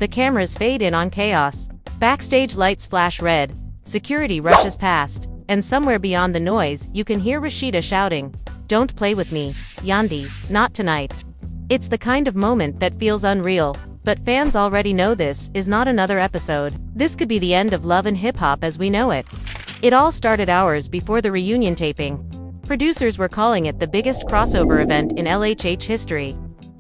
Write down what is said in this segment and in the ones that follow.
The cameras fade in on chaos. Backstage lights flash red. Security rushes past. And somewhere beyond the noise, you can hear Rasheeda shouting, "Don't play with me, Yandy, not tonight." It's the kind of moment that feels unreal, but fans already know this is not another episode. This could be the end of Love and Hip Hop as we know it. It all started hours before the reunion taping. Producers were calling it the biggest crossover event in LHH history,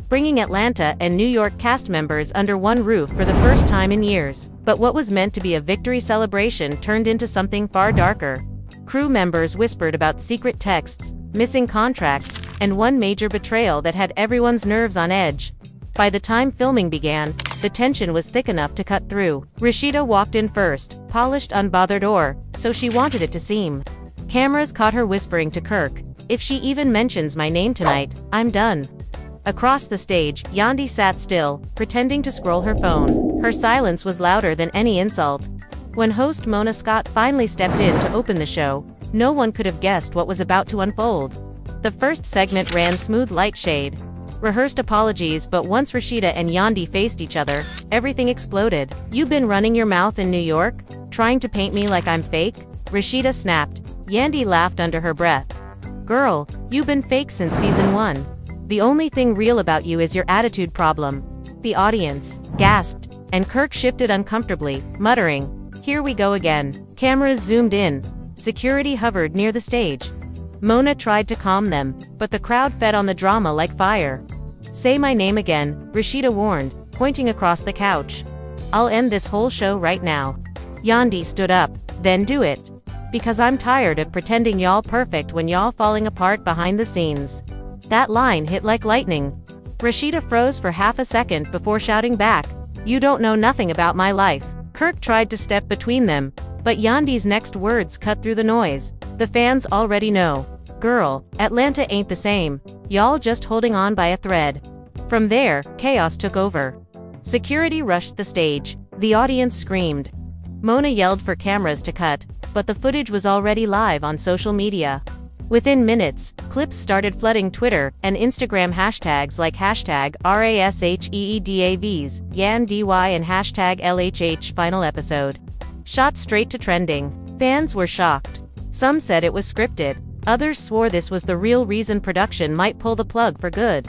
bringing Atlanta and New York cast members under one roof for the first time in years. But what was meant to be a victory celebration turned into something far darker. Crew members whispered about secret texts, missing contracts, and one major betrayal that had everyone's nerves on edge. By the time filming began, the tension was thick enough to cut through. Rasheeda walked in first, polished, unbothered, or so she wanted it to seem. Cameras caught her whispering to Kirk, "If she even mentions my name tonight, I'm done." Across the stage, Yandy sat still, pretending to scroll her phone. Her silence was louder than any insult. When host Mona Scott finally stepped in to open the show, no one could have guessed what was about to unfold. The first segment ran smooth, light shade, rehearsed apologies, but once Rasheeda and Yandy faced each other, everything exploded. "You been running your mouth in New York? Trying to paint me like I'm fake?" Rasheeda snapped. Yandy laughed under her breath. "Girl, you've been fake since season 1. The only thing real about you is your attitude problem." The audience gasped, and Kirk shifted uncomfortably, muttering, "Here we go again." Cameras zoomed in. Security hovered near the stage. Mona tried to calm them, but the crowd fed on the drama like fire. "Say my name again," Rasheeda warned, pointing across the couch. "I'll end this whole show right now." Yandy stood up. "Then do it. Because I'm tired of pretending y'all perfect when y'all falling apart behind the scenes." That line hit like lightning. Rasheeda froze for half a second before shouting back, "You don't know nothing about my life." Kirk tried to step between them, but Yandy's next words cut through the noise. "The fans already know. Girl, Atlanta ain't the same. Y'all just holding on by a thread." From there, chaos took over. Security rushed the stage. The audience screamed. Mona yelled for cameras to cut, but the footage was already live on social media. Within minutes, clips started flooding Twitter and Instagram hashtags like hashtag RASHEEDAVs, YANDY and hashtag LHH final episode. Shot straight to trending. Fans were shocked. Some said it was scripted. Others swore this was the real reason production might pull the plug for good.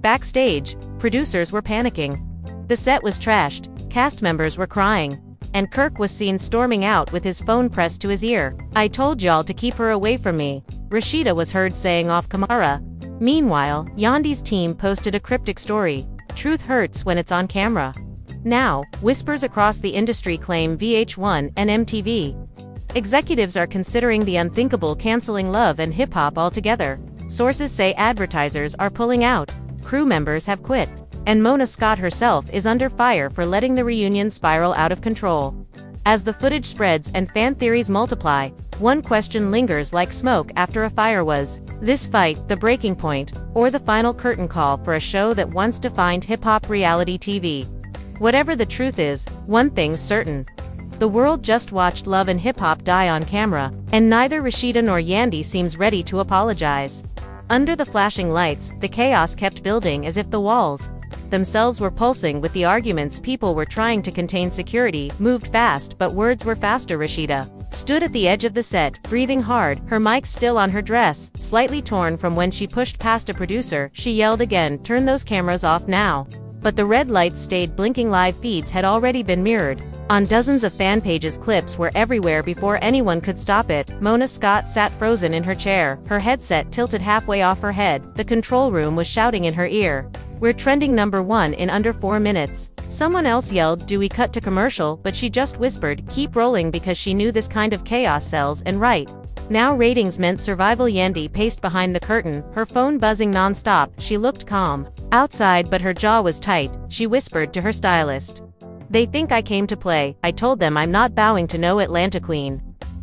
Backstage, producers were panicking. The set was trashed, cast members were crying, and Kirk was seen storming out with his phone pressed to his ear. "I told y'all to keep her away from me," Rasheeda was heard saying off camera. Meanwhile, Yandy's team posted a cryptic story. "Truth hurts when it's on camera." Now, whispers across the industry claim VH1 and MTV executives are considering the unthinkable, canceling Love and Hip Hop altogether. Sources say advertisers are pulling out, crew members have quit, and Mona Scott herself is under fire for letting the reunion spiral out of control. As the footage spreads and fan theories multiply, one question lingers like smoke after a fire: was this fight the breaking point, or the final curtain call for a show that once defined hip-hop reality TV? Whatever the truth is, one thing's certain. The world just watched Love and Hip Hop die on camera, and neither Rasheeda nor Yandy seems ready to apologize. Under the flashing lights, the chaos kept building as if the walls themselves were pulsing with the arguments. People were trying to contain. Security moved fast, but words were faster. Rasheeda stood at the edge of the set, breathing hard, her mic still on her dress, slightly torn from when she pushed past a producer. She yelled again, "Turn those cameras off now." But the red lights stayed blinking. Live feeds had already been mirrored on dozens of fan pages. Clips were everywhere before anyone could stop it. Mona Scott sat frozen in her chair, her headset tilted halfway off her head. The control room was shouting in her ear, "We're trending #1 in under 4 minutes." Someone else yelled, "Do we cut to commercial?" But she just whispered, "Keep rolling," because she knew this kind of chaos sells, and right now ratings meant survival. Yandy paced behind the curtain, her phone buzzing non-stop. She looked calm outside, but her jaw was tight. She whispered to her stylist, "They think I came to play. I told them I'm not bowing to no Atlanta queen."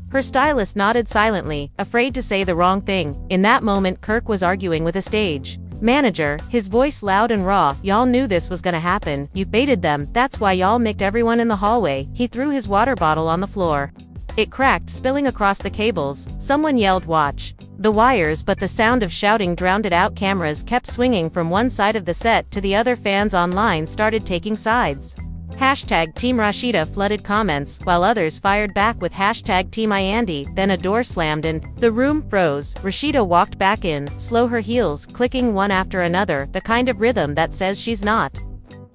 Her stylist nodded silently, afraid to say the wrong thing. In that moment, Kirk was arguing with a stage manager, his voice loud and raw. "Y'all knew this was gonna happen. You baited them. That's why y'all micked everyone in the hallway." He threw his water bottle on the floor. It cracked, spilling across the cables. Someone yelled, "Watch the wires," but the sound of shouting drowned it out. Cameras kept swinging from one side of the set to the other. Fans online started taking sides. Hashtag Team Rasheeda flooded comments, while others fired back with hashtag Team Yandy. Then a door slammed and the room froze. Rasheeda walked back in, slow, her heels clicking one after another, the kind of rhythm that says she's not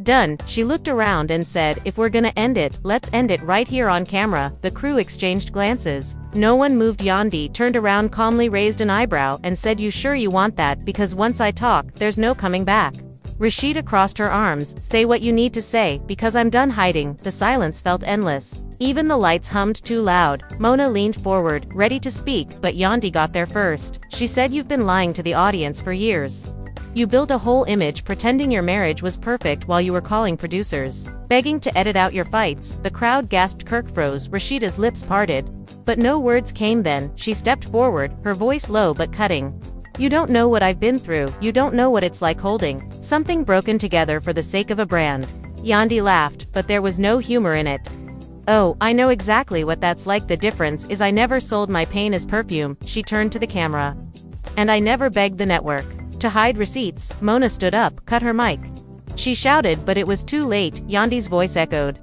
done. She looked around and said, "If we're gonna end it, let's end it right here on camera." The crew exchanged glances. No one moved. Yandy turned around calmly, raised an eyebrow, and said, "You sure you want that? Because once I talk, there's no coming back." Rasheeda crossed her arms. "Say what you need to say, because I'm done hiding." The silence felt endless. Even the lights hummed too loud. Mona leaned forward, ready to speak, but Yandy got there first. She said, "You've been lying to the audience for years. You built a whole image pretending your marriage was perfect while you were calling producers, begging to edit out your fights." The crowd gasped. Kirk froze. Rasheeda's lips parted. But no words came. Then she stepped forward, her voice low but cutting. "You don't know what I've been through. You don't know what it's like holding something broken together for the sake of a brand." Yandy laughed, but there was no humor in it. "Oh, I know exactly what that's like. The difference is I never sold my pain as perfume." She turned to the camera. "And I never begged the network to hide receipts." Mona stood up, cut her mic. She shouted, but it was too late. Yandy's voice echoed.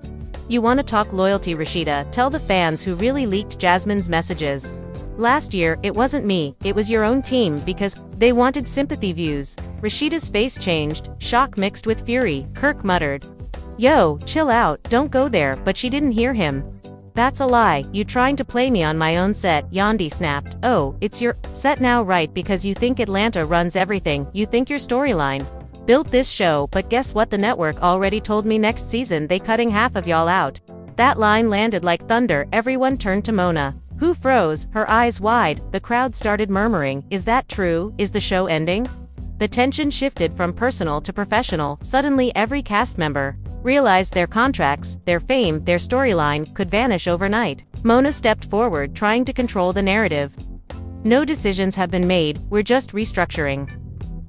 "You want to talk loyalty, Rasheeda? Tell the fans who really leaked Jasmine's messages. Last year, it wasn't me, it was your own team, because they wanted sympathy views." Rasheeda's face changed, shock mixed with fury. Kirk muttered, "Yo, chill out, don't go there," but she didn't hear him. "That's a lie. You trying to play me on my own set," Yandy snapped. "Oh, it's your set now, right? Because you think Atlanta runs everything. You think your storyline built this show, but guess what? The network already told me next season they cutting half of y'all out." That line landed like thunder. Everyone turned to Mona, who froze, her eyes wide. The crowd started murmuring, "Is that true? Is the show ending?" The tension shifted from personal to professional. Suddenly every cast member realized their contracts, their fame, their storyline could vanish overnight. Mona stepped forward, trying to control the narrative. "No decisions have been made, we're just restructuring."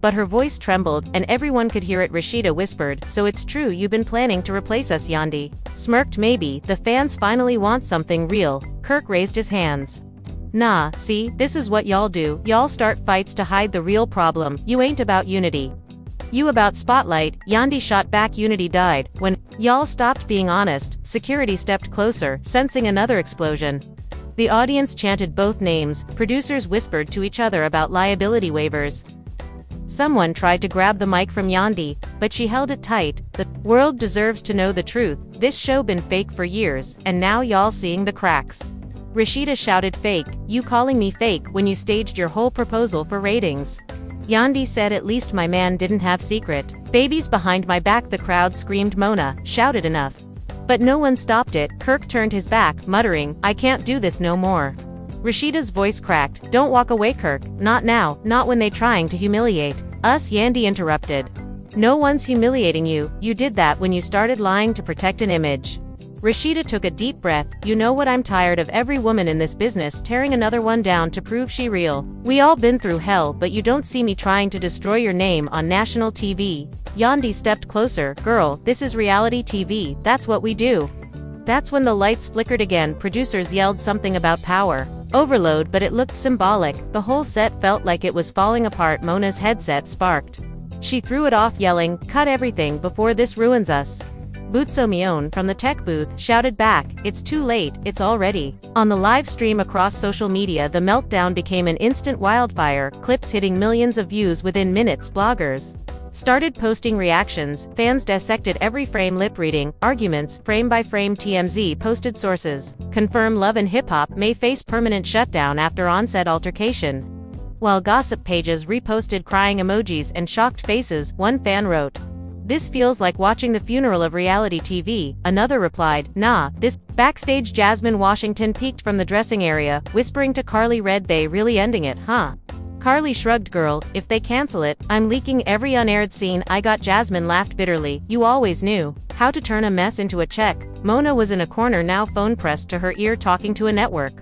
But her voice trembled, and everyone could hear it. Rasheeda whispered, "So it's true you've been planning to replace us?" Yandy smirked. "Maybe. The fans finally want something real." Kirk raised his hands. "Nah, see, this is what y'all do. Y'all start fights to hide the real problem. You ain't about unity. You about spotlight." Yandy shot back. "Unity died when y'all stopped being honest." Security stepped closer, sensing another explosion. The audience chanted both names. Producers whispered to each other about liability waivers. Someone tried to grab the mic from Yandy, but she held it tight. "The world deserves to know the truth. This show been fake for years, and now y'all seeing the cracks." Rasheeda shouted, "Fake? You calling me fake when you staged your whole proposal for ratings?" Yandy said, "At least my man didn't have secret babies behind my back." The crowd screamed. Mona shouted, "Enough." But no one stopped it. Kirk turned his back, muttering, "I can't do this no more." Rasheeda's voice cracked. "Don't walk away, Kirk. Not now, not when they trying to humiliate us." Yandy interrupted. "No one's humiliating you. You did that when you started lying to protect an image." Rasheeda took a deep breath. "You know what? I'm tired of every woman in this business tearing another one down to prove she real. We all been through hell, but you don't see me trying to destroy your name on national TV." Yandy stepped closer. "Girl, this is reality TV. That's what we do." That's when the lights flickered again. Producers yelled something about power overload, but it looked symbolic. The whole set felt like it was falling apart. Mona's headset sparked. She threw it off, yelling, "Cut everything before this ruins us." Butso Mion from the tech booth shouted back, "It's too late, it's already." On the live stream across social media, the meltdown became an instant wildfire, clips hitting millions of views within minutes. Bloggers started posting reactions, fans dissected every frame, lip reading arguments frame by frame. TMZ posted sources confirm Love and Hip Hop may face permanent shutdown after on-set altercation, while gossip pages reposted crying emojis and shocked faces. One fan wrote, "This feels like watching the funeral of reality TV." Another replied, "Nah, this." Backstage, Jasmine Washington peeked from the dressing area, whispering to Carly Red, "They really ending it, huh?" Carly shrugged, "Girl, if they cancel it, I'm leaking every unaired scene I got." Jasmine laughed bitterly, "You always knew how to turn a mess into a check." Mona was in a corner now, phone pressed to her ear, talking to a network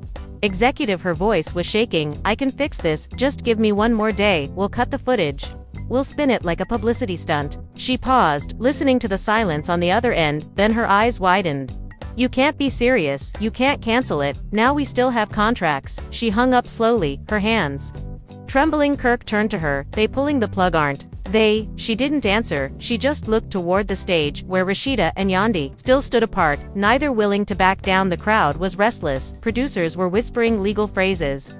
executive. Her voice was shaking. "I can fix this, just give me one more day. We'll cut the footage. We'll spin it like a publicity stunt." She paused, listening to the silence on the other end, then her eyes widened. "You can't be serious. You can't cancel it. Now we still have contracts." She hung up slowly, her hands trembling. Kirk turned to her. "They pulling the plug, aren't She didn't answer, she just looked toward the stage, where Rasheeda and Yandy still stood apart, neither willing to back down. The crowd was restless, producers were whispering legal phrases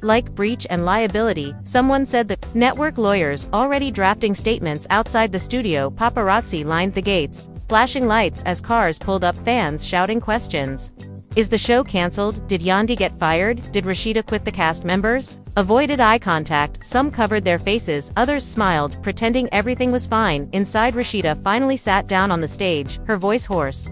like breach and liability. Someone said the network lawyers already drafting statements outside the studio. Paparazzi lined the gates, flashing lights as cars pulled up, fans shouting questions. Is the show cancelled? Did Yandy get fired? Did Rasheeda quit? The cast members avoided eye contact, some covered their faces, others smiled, pretending everything was fine. Inside, Rasheeda finally sat down on the stage, her voice hoarse.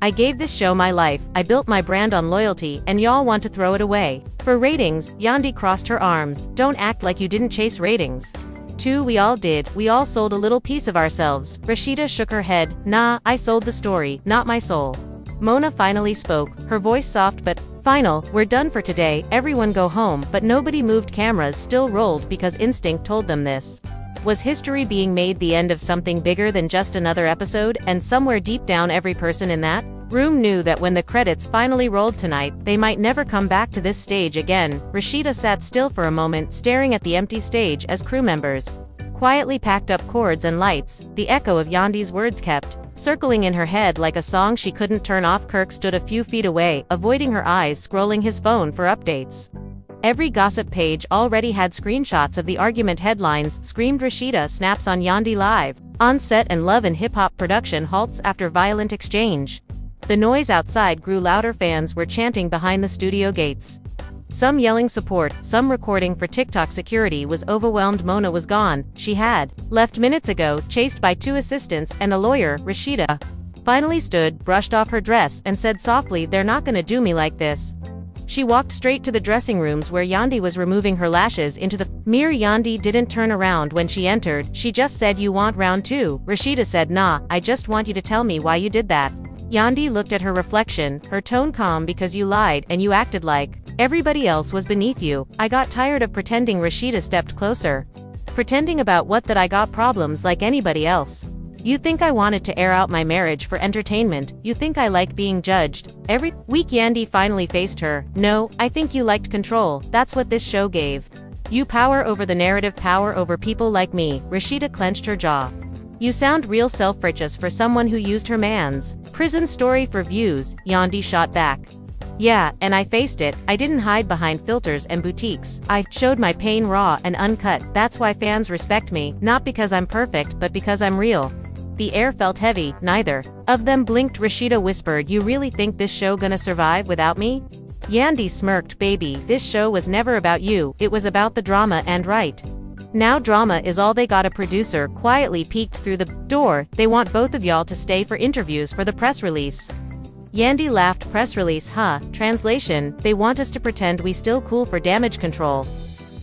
I gave this show my life, I built my brand on loyalty, and y'all want to throw it away. For ratings, Yandy crossed her arms. Don't act like you didn't chase ratings. 2. We all did, we all sold a little piece of ourselves. Rasheeda shook her head. Nah, I sold the story, not my soul. Mona finally spoke, her voice soft but final. We're done for today, everyone go home. But nobody moved. Cameras still rolled because instinct told them this. Was history being made, the end of something bigger than just another episode? And somewhere deep down, every person in that room knew that when the credits finally rolled tonight, they might never come back to this stage again. Rasheeda sat still for a moment, staring at the empty stage as crew members quietly packed up cords and lights. The echo of Yandy's words kept circling in her head like a song she couldn't turn off. Kirk stood a few feet away, avoiding her eyes, scrolling his phone for updates. Every gossip page already had screenshots of the argument. Headlines screamed Rasheeda snaps on Yandy live on set, and Love and Hip Hop production halts after violent exchange. The noise outside grew louder, fans were chanting behind the studio gates. Some yelling support, some recording for TikTok. Security was overwhelmed. Mona was gone. She had left minutes ago, chased by 2 assistants and a lawyer. Rasheeda finally stood, brushed off her dress, and said softly, "They're not gonna do me like this." She walked straight to the dressing rooms where Yandy was removing her lashes into the mirror. Yandy didn't turn around when she entered, she just said, "You want round 2? Rasheeda said, "Nah, I just want you to tell me why you did that." Yandy looked at her reflection, her tone calm. "Because you lied, and you acted like everybody else was beneath you. I got tired of pretending." Rasheeda stepped closer. "Pretending about what? That I got problems like anybody else? You think I wanted to air out my marriage for entertainment? You think I like being judged every week?" Yandy finally faced her. "No, I think you liked control. That's what this show gave you, power over the narrative, power over people like me." Rasheeda clenched her jaw. "You sound real self-righteous for someone who used her man's prison story for views." Yandy shot back. "Yeah, and I faced it. I didn't hide behind filters and boutiques. I showed my pain raw and uncut. That's why fans respect me, not because I'm perfect, but because I'm real." The air felt heavy, neither of them blinked. Rasheeda whispered, "You really think this show gonna survive without me?" Yandy smirked. "Baby, this show was never about you, it was about the drama, and right now drama is all they got." A producer quietly peeked through the door. "They want both of y'all to stay for interviews for the press release." Yandy laughed. "Press release, huh? Translation, they want us to pretend we still cool for damage control."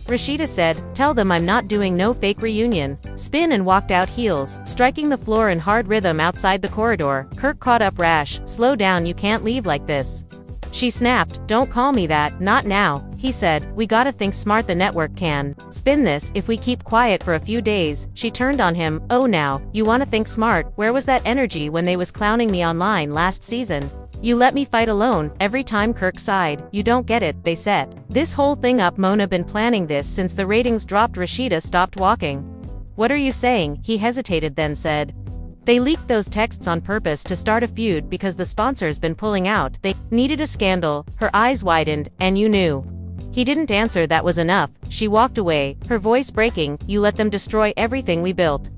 Rasheeda said, "Tell them I'm not doing no fake reunion." Spin, and walked out, heels striking the floor in hard rhythm outside the corridor. Kirk caught up. "Rash, slow down, you can't leave like this." She snapped. "Don't call me that, not now," he said. "We gotta think smart, the network can spin this if we keep quiet for a few days." She turned on him. "Oh, now, you wanna think smart? Where was that energy when they was clowning me online last season? You let me fight alone every time." Kirk sighed. "You don't get it, they set this whole thing up. Mona been planning this since the ratings dropped." Rasheeda stopped walking. "What are you saying?" He hesitated, then said, "They leaked those texts on purpose to start a feud because the sponsors been pulling out. They needed a scandal." Her eyes widened. "And you knew?" He didn't answer. "That was enough." She walked away, her voice breaking. "You let them destroy everything we built."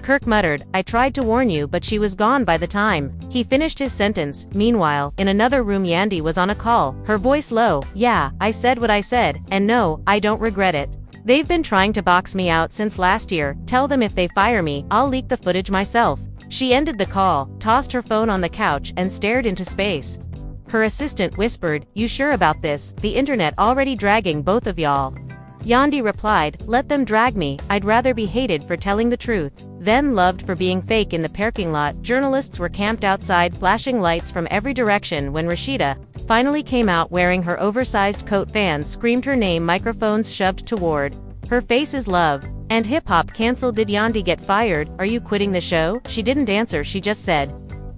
Kirk muttered, "I tried to warn you, but she was gone by the time." He finished his sentence. Meanwhile, in another room, Yandy was on a call, her voice low. "Yeah, I said what I said, and no, I don't regret it. They've been trying to box me out since last year. Tell them if they fire me, I'll leak the footage myself." She ended the call, tossed her phone on the couch, and stared into space. Her assistant whispered, "You sure about this? The internet already dragging both of y'all." Yandy replied, "Let them drag me. I'd rather be hated for telling the truth than loved for being fake." In the parking lot, journalists were camped outside, flashing lights from every direction. When Rasheeda finally came out wearing her oversized coat, fans screamed her name, microphones shoved toward her face. "Is Love and Hip Hop canceled? Did Yandy get fired? Are you quitting the show?" She didn't answer. She just said,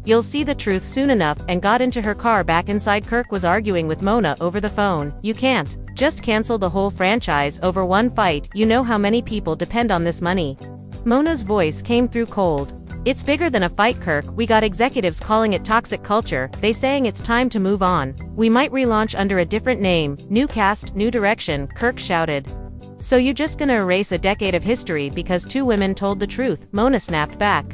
"You'll see the truth soon enough," and got into her car. Back inside, Kirk was arguing with Mona over the phone. "You can't just cancel the whole franchise over one fight. You know how many people depend on this money." Mona's voice came through cold. It's bigger than a fight, Kirk. We got executives calling it toxic culture. They saying it's time to move on. We might relaunch under a different name. New cast, new direction, Kirk shouted. So you just gonna erase a decade of history because two women told the truth? Mona snapped back.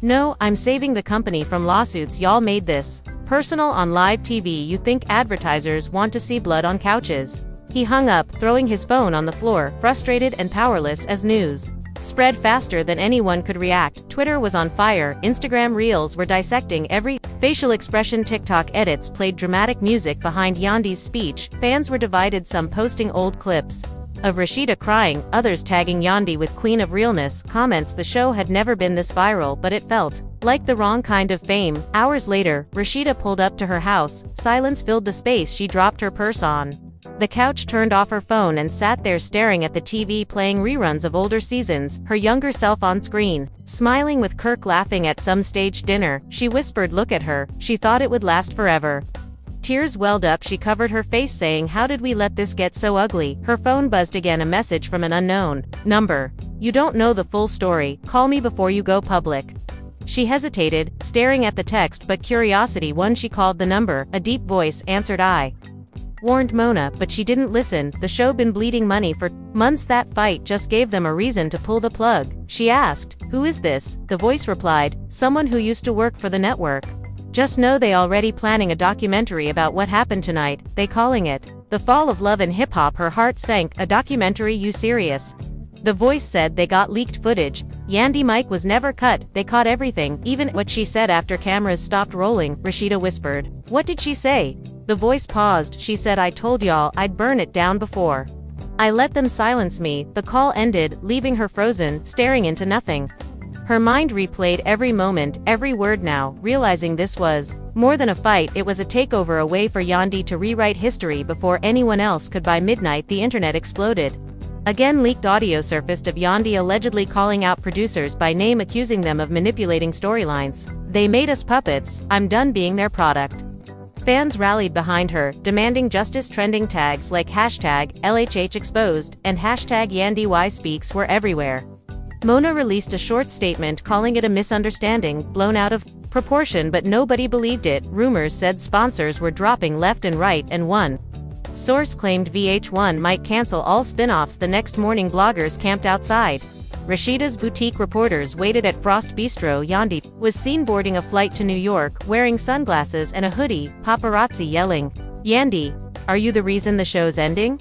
No, I'm saving the company from lawsuits. Y'all made this personal on live TV. You think advertisers want to see blood on couches? He hung up, throwing his phone on the floor, frustrated and powerless as news spread faster than anyone could react. Twitter was on fire, Instagram Reels were dissecting every facial expression, TikTok edits played dramatic music behind Yandy's speech, fans were divided, some posting old clips of Rasheeda crying, others tagging Yandy with Queen of Realness comments. The show had never been this viral, but it felt like the wrong kind of fame. Hours later, Rasheeda pulled up to her house, silence filled the space. She dropped her purse on the couch, turned off her phone and sat there staring at the TV playing reruns of older seasons, her younger self on screen, smiling with Kirk laughing at some staged dinner. She whispered, look at her, she thought it would last forever. Tears welled up, she covered her face saying, how did we let this get so ugly? Her phone buzzed again, a message from an unknown number. You don't know the full story, call me before you go public. She hesitated, staring at the text, but curiosity won. She called the number. A deep voice answered. I warned Mona, but she didn't listen. The show been bleeding money for months. That fight just gave them a reason to pull the plug. She asked, who is this? The voice replied, someone who used to work for the network. Just know they already planning a documentary about what happened tonight. They calling it The Fall of Love and Hip Hop. Her heart sank. A documentary? You serious? The voice said they got leaked footage. Yandy mic was never cut. They caught everything, even what she said after cameras stopped rolling. Rasheeda whispered. What did she say? The voice paused. She said, I told y'all I'd burn it down before I let them silence me. The call ended, leaving her frozen, staring into nothing. Her mind replayed every moment, every word now, realizing this was more than a fight. It was a takeover, a way for Yandy to rewrite history before anyone else could. By midnight, the internet exploded. Again, leaked audio surfaced of Yandy allegedly calling out producers by name, accusing them of manipulating storylines. They made us puppets. I'm done being their product. Fans rallied behind her, demanding justice. Trending tags like hashtag LHH exposed and hashtag Yandy speaks were everywhere. Mona released a short statement calling it a misunderstanding, blown out of proportion, but nobody believed it. Rumors said sponsors were dropping left and right, and one source claimed VH1 might cancel all spin-offs. The next morning, bloggers camped outside Rasheeda's boutique. Reporters waited at Frost Bistro. Yandy was seen boarding a flight to New York, wearing sunglasses and a hoodie, paparazzi yelling, Yandy, are you the reason the show's ending?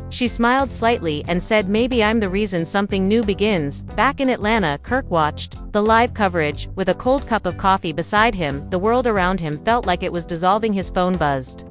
She smiled slightly and said, maybe I'm the reason something new begins. Back in Atlanta, Kirk watched the live coverage with a cold cup of coffee beside him. The world around him felt like it was dissolving. His phone buzzed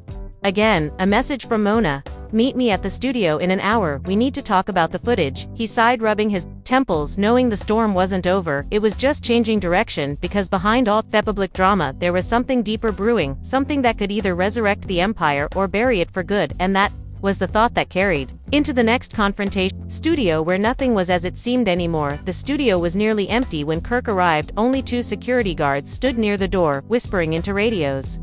again, a message from Mona. Meet me at the studio in an hour. We need to talk about the footage. He sighed, rubbing his temples, knowing the storm wasn't over. It was just changing direction, because behind all the public drama, there was something deeper brewing, something that could either resurrect the empire or bury it for good, and that was the thought that carried into the next confrontation. Studio, where nothing was as it seemed anymore. The studio was nearly empty when Kirk arrived. Only two security guards stood near the door, whispering into radios.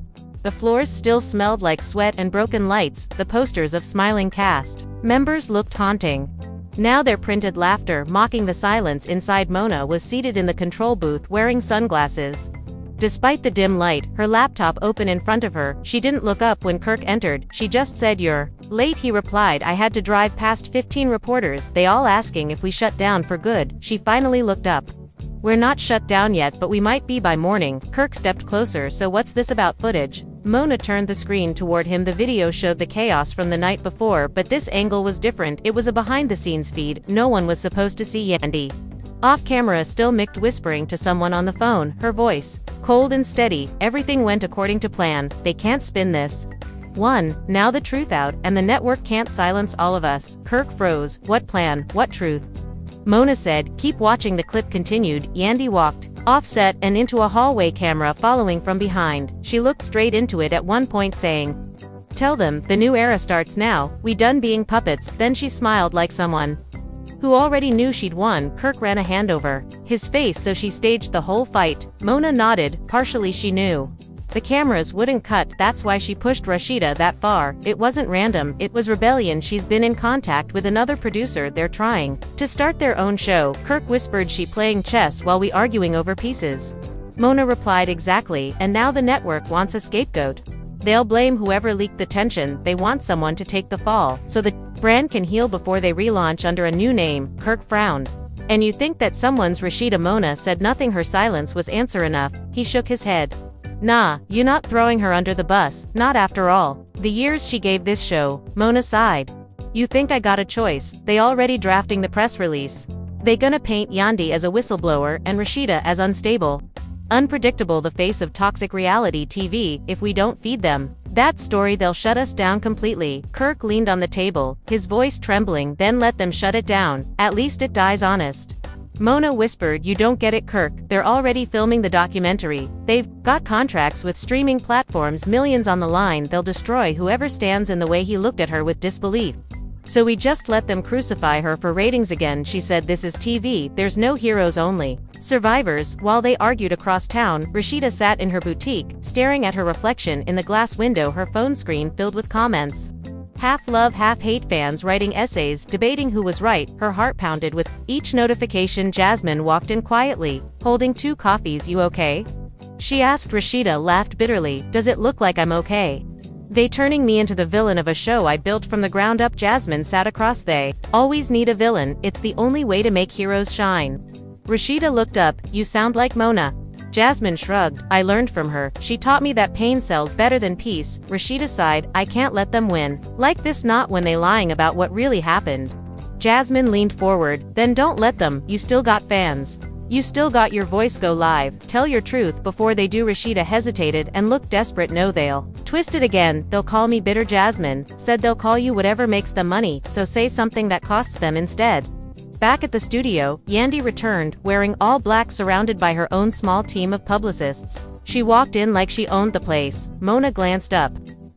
The floors still smelled like sweat and broken lights. The posters of smiling cast members looked haunting. Now their printed laughter mocking the silence inside. Mona was seated in the control booth, wearing sunglasses. Despite the dim light, her laptop open in front of her, she didn't look up when Kirk entered. She just said, you're late, he replied. I had to drive past 15 reporters, they all asking if we shut down for good. She finally looked up. We're not shut down yet, but we might be by morning. Kirk stepped closer. So what's this about footage? Mona turned the screen toward him. The video showed the chaos from the night before, but this angle was different. It was a behind-the-scenes feed. No one was supposed to see Yandy. Off camera, still Mick whispering to someone on the phone, her voice cold and steady. Everything went according to plan. They can't spin this. Now the truth out, and the network can't silence all of us. Kirk froze. What plan? What truth? Mona said, keep watching. The clip continued. Yandy walked offset and into a hallway, camera following from behind. She looked straight into it at one point, saying, tell them, the new era starts now. We done being puppets. Then she smiled like someone who already knew she'd won. Kirk ran a hand over his face. So she staged the whole fight. Mona nodded. Partially she knew The cameras wouldn't cut, that's why she pushed Rasheeda that far. It wasn't random, it was rebellion. She's been in contact with another producer, they're trying to start their own show. Kirk whispered, she playing chess while we arguing over pieces. Mona replied, exactly, and now the network wants a scapegoat. They'll blame whoever leaked the tension, they want someone to take the fall, so the brand can heal before they relaunch under a new name. Kirk frowned. And you think that someone's Rasheeda? Mona said nothing, her silence was answer enough. He shook his head. Nah, you not throwing her under the bus, not after all the years she gave this show. Mona sighed. You think I got a choice? They already drafting the press release. They gonna paint Yandy as a whistleblower and Rasheeda as unstable, unpredictable, the face of toxic reality TV. If we don't feed them that story, they'll shut us down completely. Kirk leaned on the table, his voice trembling. Then let them shut it down, at least it dies honest. Mona whispered, you don't get it, Kirk. They're already filming the documentary. They've got contracts with streaming platforms, millions on the line. They'll destroy whoever stands in the way. He looked at her with disbelief. So we just let them crucify her for ratings again, she said. This is TV, there's no heroes, only survivors. While they argued across town, Rasheeda sat in her boutique, staring at her reflection in the glass window, her phone screen filled with comments. Half love, half hate, fans writing essays, debating who was right. Her heart pounded with each notification. Jasmine walked in quietly, holding 2 coffees. You okay? She asked. Rasheeda laughed bitterly. Does it look like I'm okay? They turning me into the villain of a show I built from the ground up. Jasmine sat across. They always need a villain, it's the only way to make heroes shine. Rasheeda looked up. You sound like Mona. Jasmine shrugged. I learned from her. She taught me that pain sells better than peace. Rasheeda sighed. I can't let them win like this, not when they lying about what really happened. Jasmine leaned forward. Then don't let them, you still got fans. You still got your voice, go live, tell your truth before they do. Rasheeda hesitated and looked desperate. No, they'll twist it again. They'll call me bitter. Jasmine said they'll call you whatever makes them money, so say something that costs them instead. Back at the studio, Yandy returned, wearing all black, surrounded by her own small team of publicists. She walked in like she owned the place. Mona glanced up.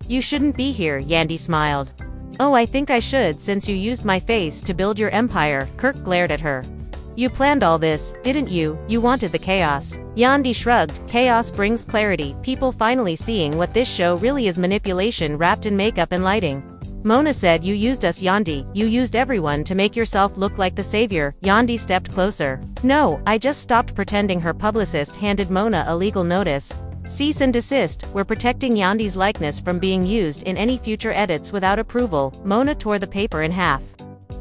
You shouldn't be here, Yandy smiled. Oh, I think I should, since you used my face to build your empire. Kirk glared at her. You planned all this, didn't you? You wanted the chaos. Yandy shrugged. Chaos brings clarity, people finally seeing what this show really is, manipulation wrapped in makeup and lighting. Mona said, you used us, Yandy. You used everyone to make yourself look like the savior. Yandy stepped closer. No, I just stopped pretending. Her publicist handed Mona a legal notice. Cease and desist. We're protecting Yandy's likeness from being used in any future edits without approval. Mona tore the paper in half.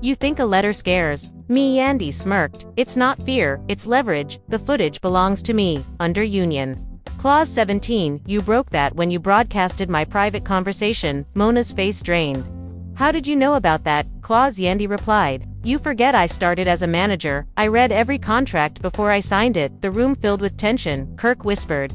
You think a letter scares me? Yandy smirked. It's not fear, it's leverage. The footage belongs to me, under union Clause 17, you broke that when you broadcasted my private conversation. Mona's face drained. How did you know about that? Clause, Yandy replied. You forget I started as a manager. I read every contract before I signed it. The room filled with tension. Kirk whispered.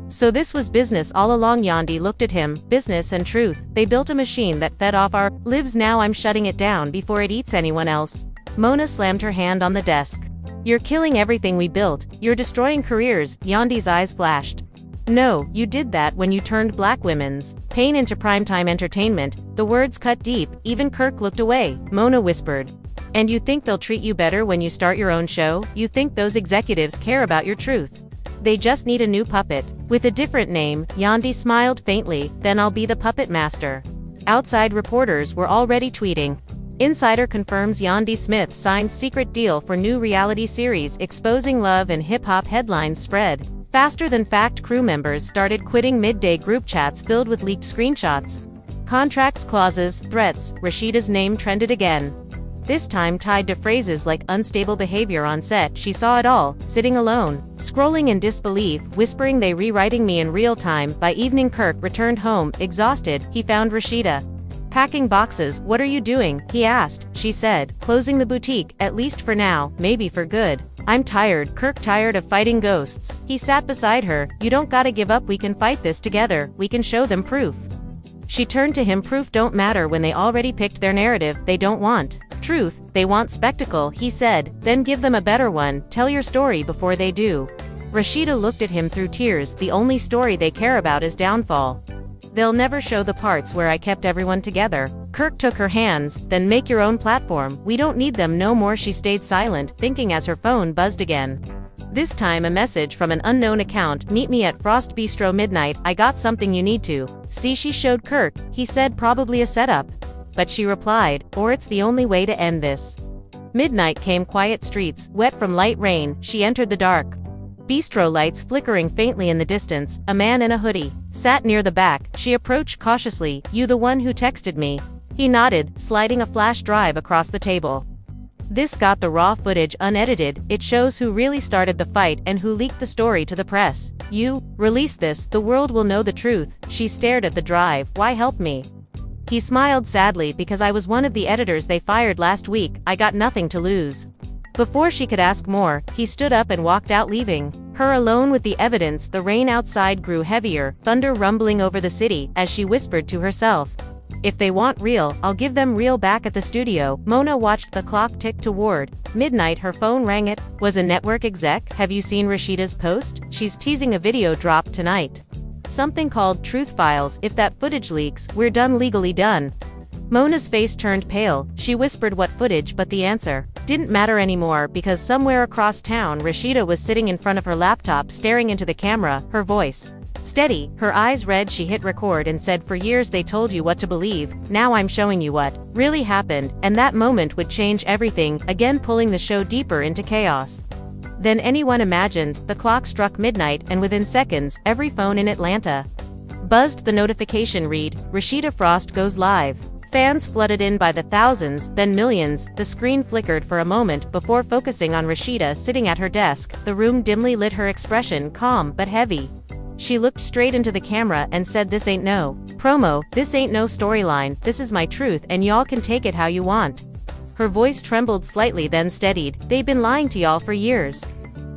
So this was business all along? Yandy looked at him. Business and truth. They built a machine that fed off our lives. Now I'm shutting it down before it eats anyone else. Mona slammed her hand on the desk. You're killing everything we built. You're destroying careers. Yandy's eyes flashed. No, you did that when you turned black women's pain into primetime entertainment. The words cut deep. Even Kirk looked away. Mona whispered. And you think they'll treat you better when you start your own show? You think those executives care about your truth? They just need a new puppet with a different name. Yandy smiled faintly. Then I'll be the puppet master. Outside reporters were already tweeting. Insider confirms Yandy Smith signs secret deal for new reality series exposing love and hip-hop. Headlines spread faster than fact. Crew members started quitting midday. Group chats filled with leaked screenshots. Contracts, clauses, threats. Rasheeda's name trended again. This time tied to phrases like unstable behavior on set. She saw it all, sitting alone, scrolling in disbelief, whispering, they rewriting me in real time. By evening, Kirk returned home, exhausted. He found Rasheeda packing boxes. What are you doing? He asked. She said, closing the boutique, at least for now, maybe for good. I'm tired. Kirk, tired of fighting ghosts. He sat beside her. You don't gotta give up, we can fight this together, we can show them proof. She turned to him. Proof don't matter when they already picked their narrative. They don't want truth, they want spectacle, he said. Then give them a better one. Tell your story before they do. Rasheeda looked at him through tears. The only story they care about is downfall. They'll never show the parts where I kept everyone together. Kirk took her hands. Then make your own platform. We don't need them no more. She stayed silent, thinking as her phone buzzed again. This time a message from an unknown account, meet me at Frost Bistro midnight, I got something you need to see. She showed Kirk, he said probably a setup. But she replied, or it's the only way to end this. Midnight came, quiet streets, wet from light rain, she entered the dark. Bistro lights flickering faintly in the distance, a man in a hoodie sat near the back. She approached cautiously, you the one who texted me? He nodded, sliding a flash drive across the table. This got the raw footage unedited, it shows who really started the fight and who leaked the story to the press. You release this, the world will know the truth. She stared at the drive, why help me? He smiled sadly, because I was one of the editors they fired last week, I got nothing to lose. Before she could ask more, he stood up and walked out, leaving her alone with the evidence. The rain outside grew heavier, thunder rumbling over the city, as she whispered to herself. If they want real, I'll give them real. Back at the studio, Mona watched the clock tick toward midnight. Her phone rang. It was a network exec. Have you seen Rasheeda's post? She's teasing a video drop tonight. Something called Truth Files. If that footage leaks, we're done, legally done. Mona's face turned pale. She whispered what footage, but the answer didn't matter anymore, because somewhere across town Rasheeda was sitting in front of her laptop staring into the camera, her voice steady, her eyes red. She hit record and said, for years they told you what to believe, now I'm showing you what really happened, and that moment would change everything, again pulling the show deeper into chaos than anyone imagined. The clock struck midnight, and within seconds, every phone in Atlanta buzzed. The notification read, Rasheeda Frost goes live. Fans flooded in by the thousands, then millions. The screen flickered for a moment before focusing on Rasheeda sitting at her desk, the room dimly lit, her expression calm but heavy. She looked straight into the camera and said, this ain't no promo, this ain't no storyline, this is my truth, and y'all can take it how you want. Her voice trembled slightly, then steadied. They've been lying to y'all for years.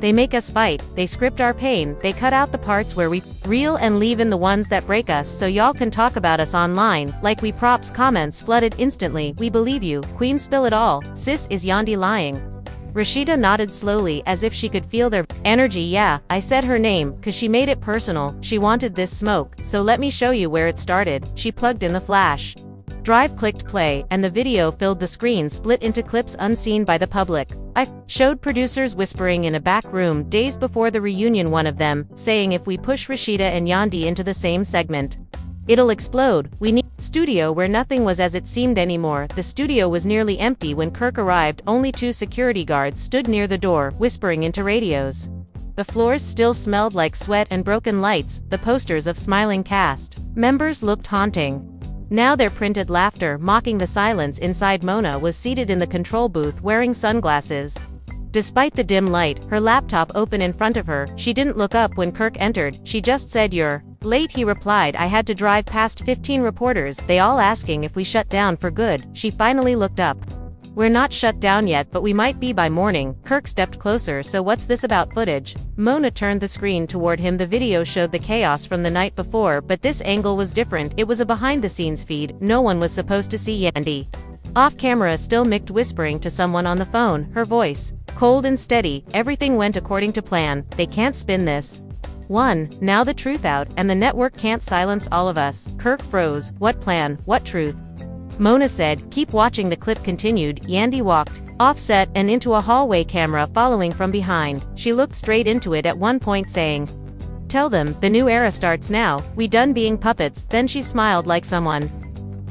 They make us fight, they script our pain, they cut out the parts where we real and leave in the ones that break us so y'all can talk about us online like we props. Comments flooded instantly. We believe you, Queen, spill it all. Sis, is Yandy lying? Rasheeda nodded slowly, as if she could feel their energy. Yeah, I said her name, cause she made it personal, she wanted this smoke, so let me show you where it started. She plugged in the flash drive, clicked play, and the video filled the screen, split into clips unseen by the public. I showed producers whispering in a back room days before the reunion, one of them saying, if we push Rasheeda and Yandy into the same segment, it'll explode. We need studio where nothing was as it seemed anymore. The studio was nearly empty when Kirk arrived. Only 2 security guards stood near the door, whispering into radios. The floors still smelled like sweat and broken lights. The posters of smiling cast members looked haunting. Now their printed laughter mocking the silence inside. Mona was seated in the control booth wearing sunglasses. Despite the dim light, her laptop open in front of her, she didn't look up when Kirk entered. She just said, you're late, he replied. I had to drive past 15 reporters, they all asking if we shut down for good. She finally looked up. We're not shut down yet, but we might be by morning. Kirk stepped closer. So what's this about footage? Mona turned the screen toward him. The video showed the chaos from the night before, but this angle was different. It was a behind-the-scenes feed. No one was supposed to see Yandy. Off camera, still micked, whispering to someone on the phone, her voice cold and steady. Everything went according to plan. They can't spin this. Now the truth out, and the network can't silence all of us. Kirk froze. What plan? What truth? Mona said, keep watching. The clip continued. Yandy walked offset and into a hallway, camera following from behind. She looked straight into it at one point, saying, tell them, the new era starts now, we done being puppets. Then she smiled like someone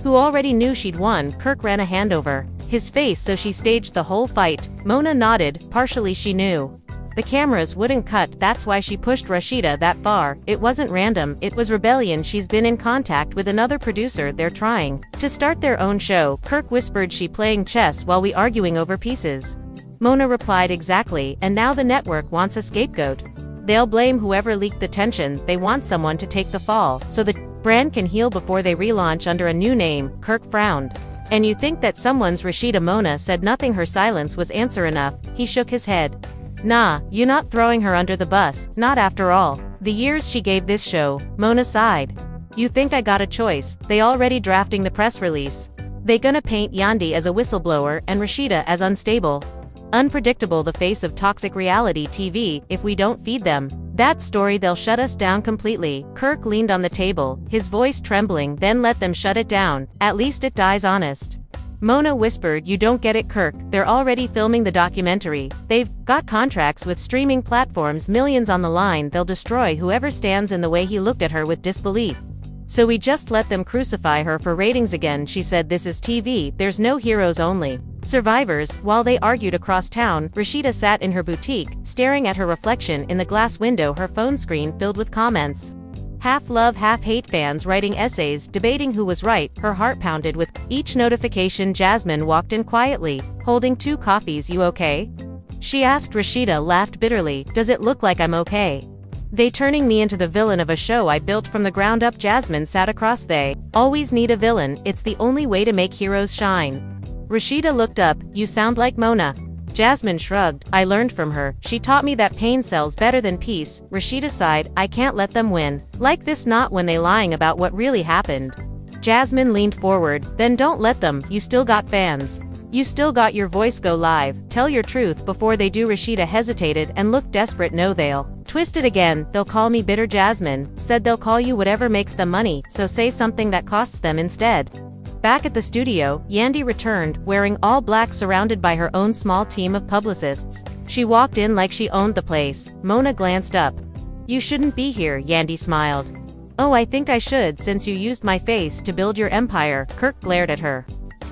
who already knew she'd won. Kirk ran a hand over his face. So she staged the whole fight? Mona nodded. Partially, she knew the cameras wouldn't cut, that's why she pushed Rasheeda that far. It wasn't random, it was rebellion. She's been in contact with another producer, they're trying to start their own show. Kirk whispered, she playing chess while we arguing over pieces? Mona replied, exactly, and now the network wants a scapegoat. They'll blame whoever leaked the tension. They want someone to take the fall, so the brand can heal before they relaunch under a new name. Kirk frowned. And you think that someone's Rasheeda? Mona said nothing. Her silence was answer enough. He shook his head. Nah, you not throwing her under the bus, not after all the years she gave this show. Mona sighed. You think I got a choice? They already drafting the press release. They gonna paint Yandy as a whistleblower and Rasheeda as unstable, unpredictable, the face of toxic reality TV. If we don't feed them that story, they'll shut us down completely. Kirk leaned on the table, his voice trembling. Then let them shut it down. At least it dies honest. Mona whispered, "You don't get it, Kirk. They're already filming the documentary. They've got contracts with streaming platforms, millions on the line. They'll destroy whoever stands in the way." He looked at her with disbelief. "So we just let them crucify her for ratings again," she said. "This is TV, there's no heroes, only survivors." While they argued across town, Rasheeda sat in her boutique, staring at her reflection in the glass window, her phone screen filled with comments. Half love, half hate, fans writing essays, debating who was right. Her heart pounded with each notification. Jasmine walked in quietly, holding 2 coffees. "You okay?" she asked. Rasheeda laughed bitterly. "Does it look like I'm okay? They turning me into the villain of a show I built from the ground up." Jasmine sat across. "They always need a villain. It's the only way to make heroes shine." Rasheeda looked up. "You sound like Mona." Jasmine shrugged. "I learned from her. She taught me that pain sells better than peace." Rasheeda sighed. "I can't let them win like this, not when they lying about what really happened." Jasmine leaned forward. "Then don't let them. You still got fans. You still got your voice. Go live. Tell your truth before they do." Rasheeda hesitated and looked desperate. "No, they'll twist it again. They'll call me bitter." Jasmine said. "They'll call you whatever makes them money, so say something that costs them instead." Back at the studio, Yandy returned, wearing all black, surrounded by her own small team of publicists. She walked in like she owned the place. Mona glanced up. "You shouldn't be here," Yandy smiled. "Oh, I think I should, since you used my face to build your empire." Kirk glared at her.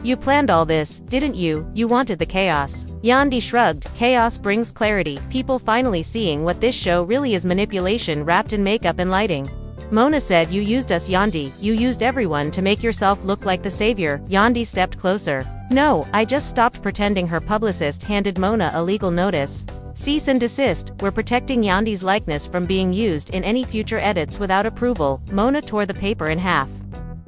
"You planned all this, didn't you? You wanted the chaos." Yandy shrugged. "Chaos brings clarity. People finally seeing what this show really is: manipulation wrapped in makeup and lighting." Mona said. "You used us, Yandy. You used everyone to make yourself look like the savior." Yandy stepped closer. "No, I just stopped pretending." Her publicist handed Mona a legal notice. "Cease and desist. We're protecting Yandy's likeness from being used in any future edits without approval." Mona tore the paper in half.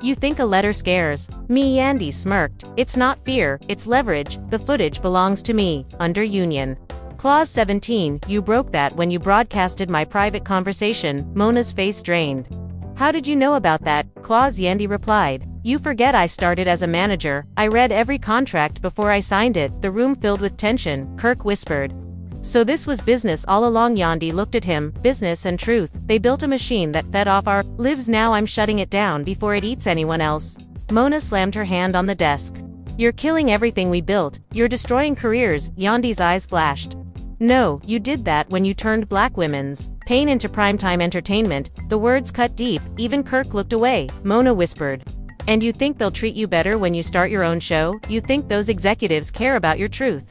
"You think a letter scares me?" Yandy smirked. "It's not fear, it's leverage. The footage belongs to me, under union Clause 17, you broke that when you broadcasted my private conversation." Mona's face drained. "How did you know about that clause?" Yandy replied. "You forget I started as a manager. I read every contract before I signed it." The room filled with tension. Kirk whispered. "So this was business all along?" Yandy looked at him. "Business and truth. They built a machine that fed off our lives. Now I'm shutting it down before it eats anyone else." Mona slammed her hand on the desk. "You're killing everything we built. You're destroying careers." Yandy's eyes flashed. "No, you did that when you turned black women's pain into primetime entertainment." The words cut deep. Even Kirk looked away. Mona whispered. "And you think they'll treat you better when you start your own show? You think those executives care about your truth?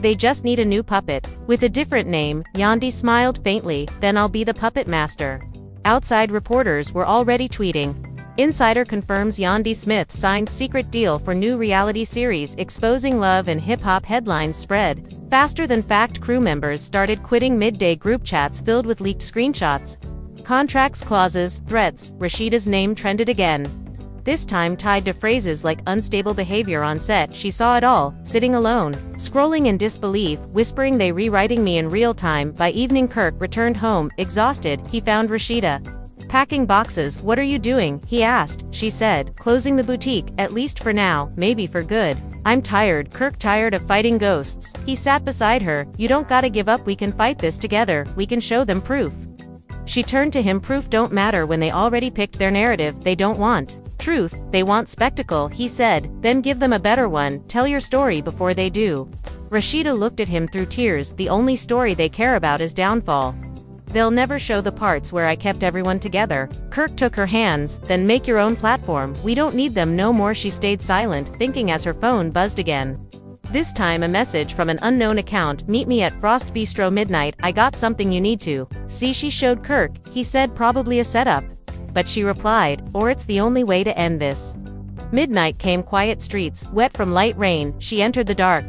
They just need a new puppet with a different name." Yandy smiled faintly. "Then I'll be the puppet master." Outside, reporters were already tweeting. Insider confirms Yandy Smith signs secret deal for new reality series exposing love and hip-hop. Headlines spread faster than fact. Crew members started quitting midday. Group chats filled with leaked screenshots. Contracts, clauses, threats. Rasheeda's name trended again. This time tied to phrases like unstable behavior on set. She saw it all, sitting alone, scrolling in disbelief, whispering, "They rewriting me in real time." By evening, Kirk returned home, exhausted. He found Rasheeda packing boxes. "What are you doing?" he asked. She said, "Closing the boutique, at least for now, maybe for good." "I'm tired." Kirk tired of fighting ghosts. He sat beside her. "You don't gotta give up. We can fight this together. We can show them proof." She turned to him. "Proof don't matter when they already picked their narrative. They don't want truth, they want spectacle," he said. "Then give them a better one. Tell your story before they do." Rasheeda looked at him through tears. "The only story they care about is downfall. They'll never show the parts where I kept everyone together." Kirk took her hands. "Then make your own platform. We don't need them no more." She stayed silent, thinking as her phone buzzed again. This time a message from an unknown account. "Meet me at Frost Bistro midnight. I got something you need to see." She showed Kirk. He said, "Probably a setup." But she replied, "Or it's the only way to end this." Midnight came. Quiet streets, wet from light rain. She entered the dark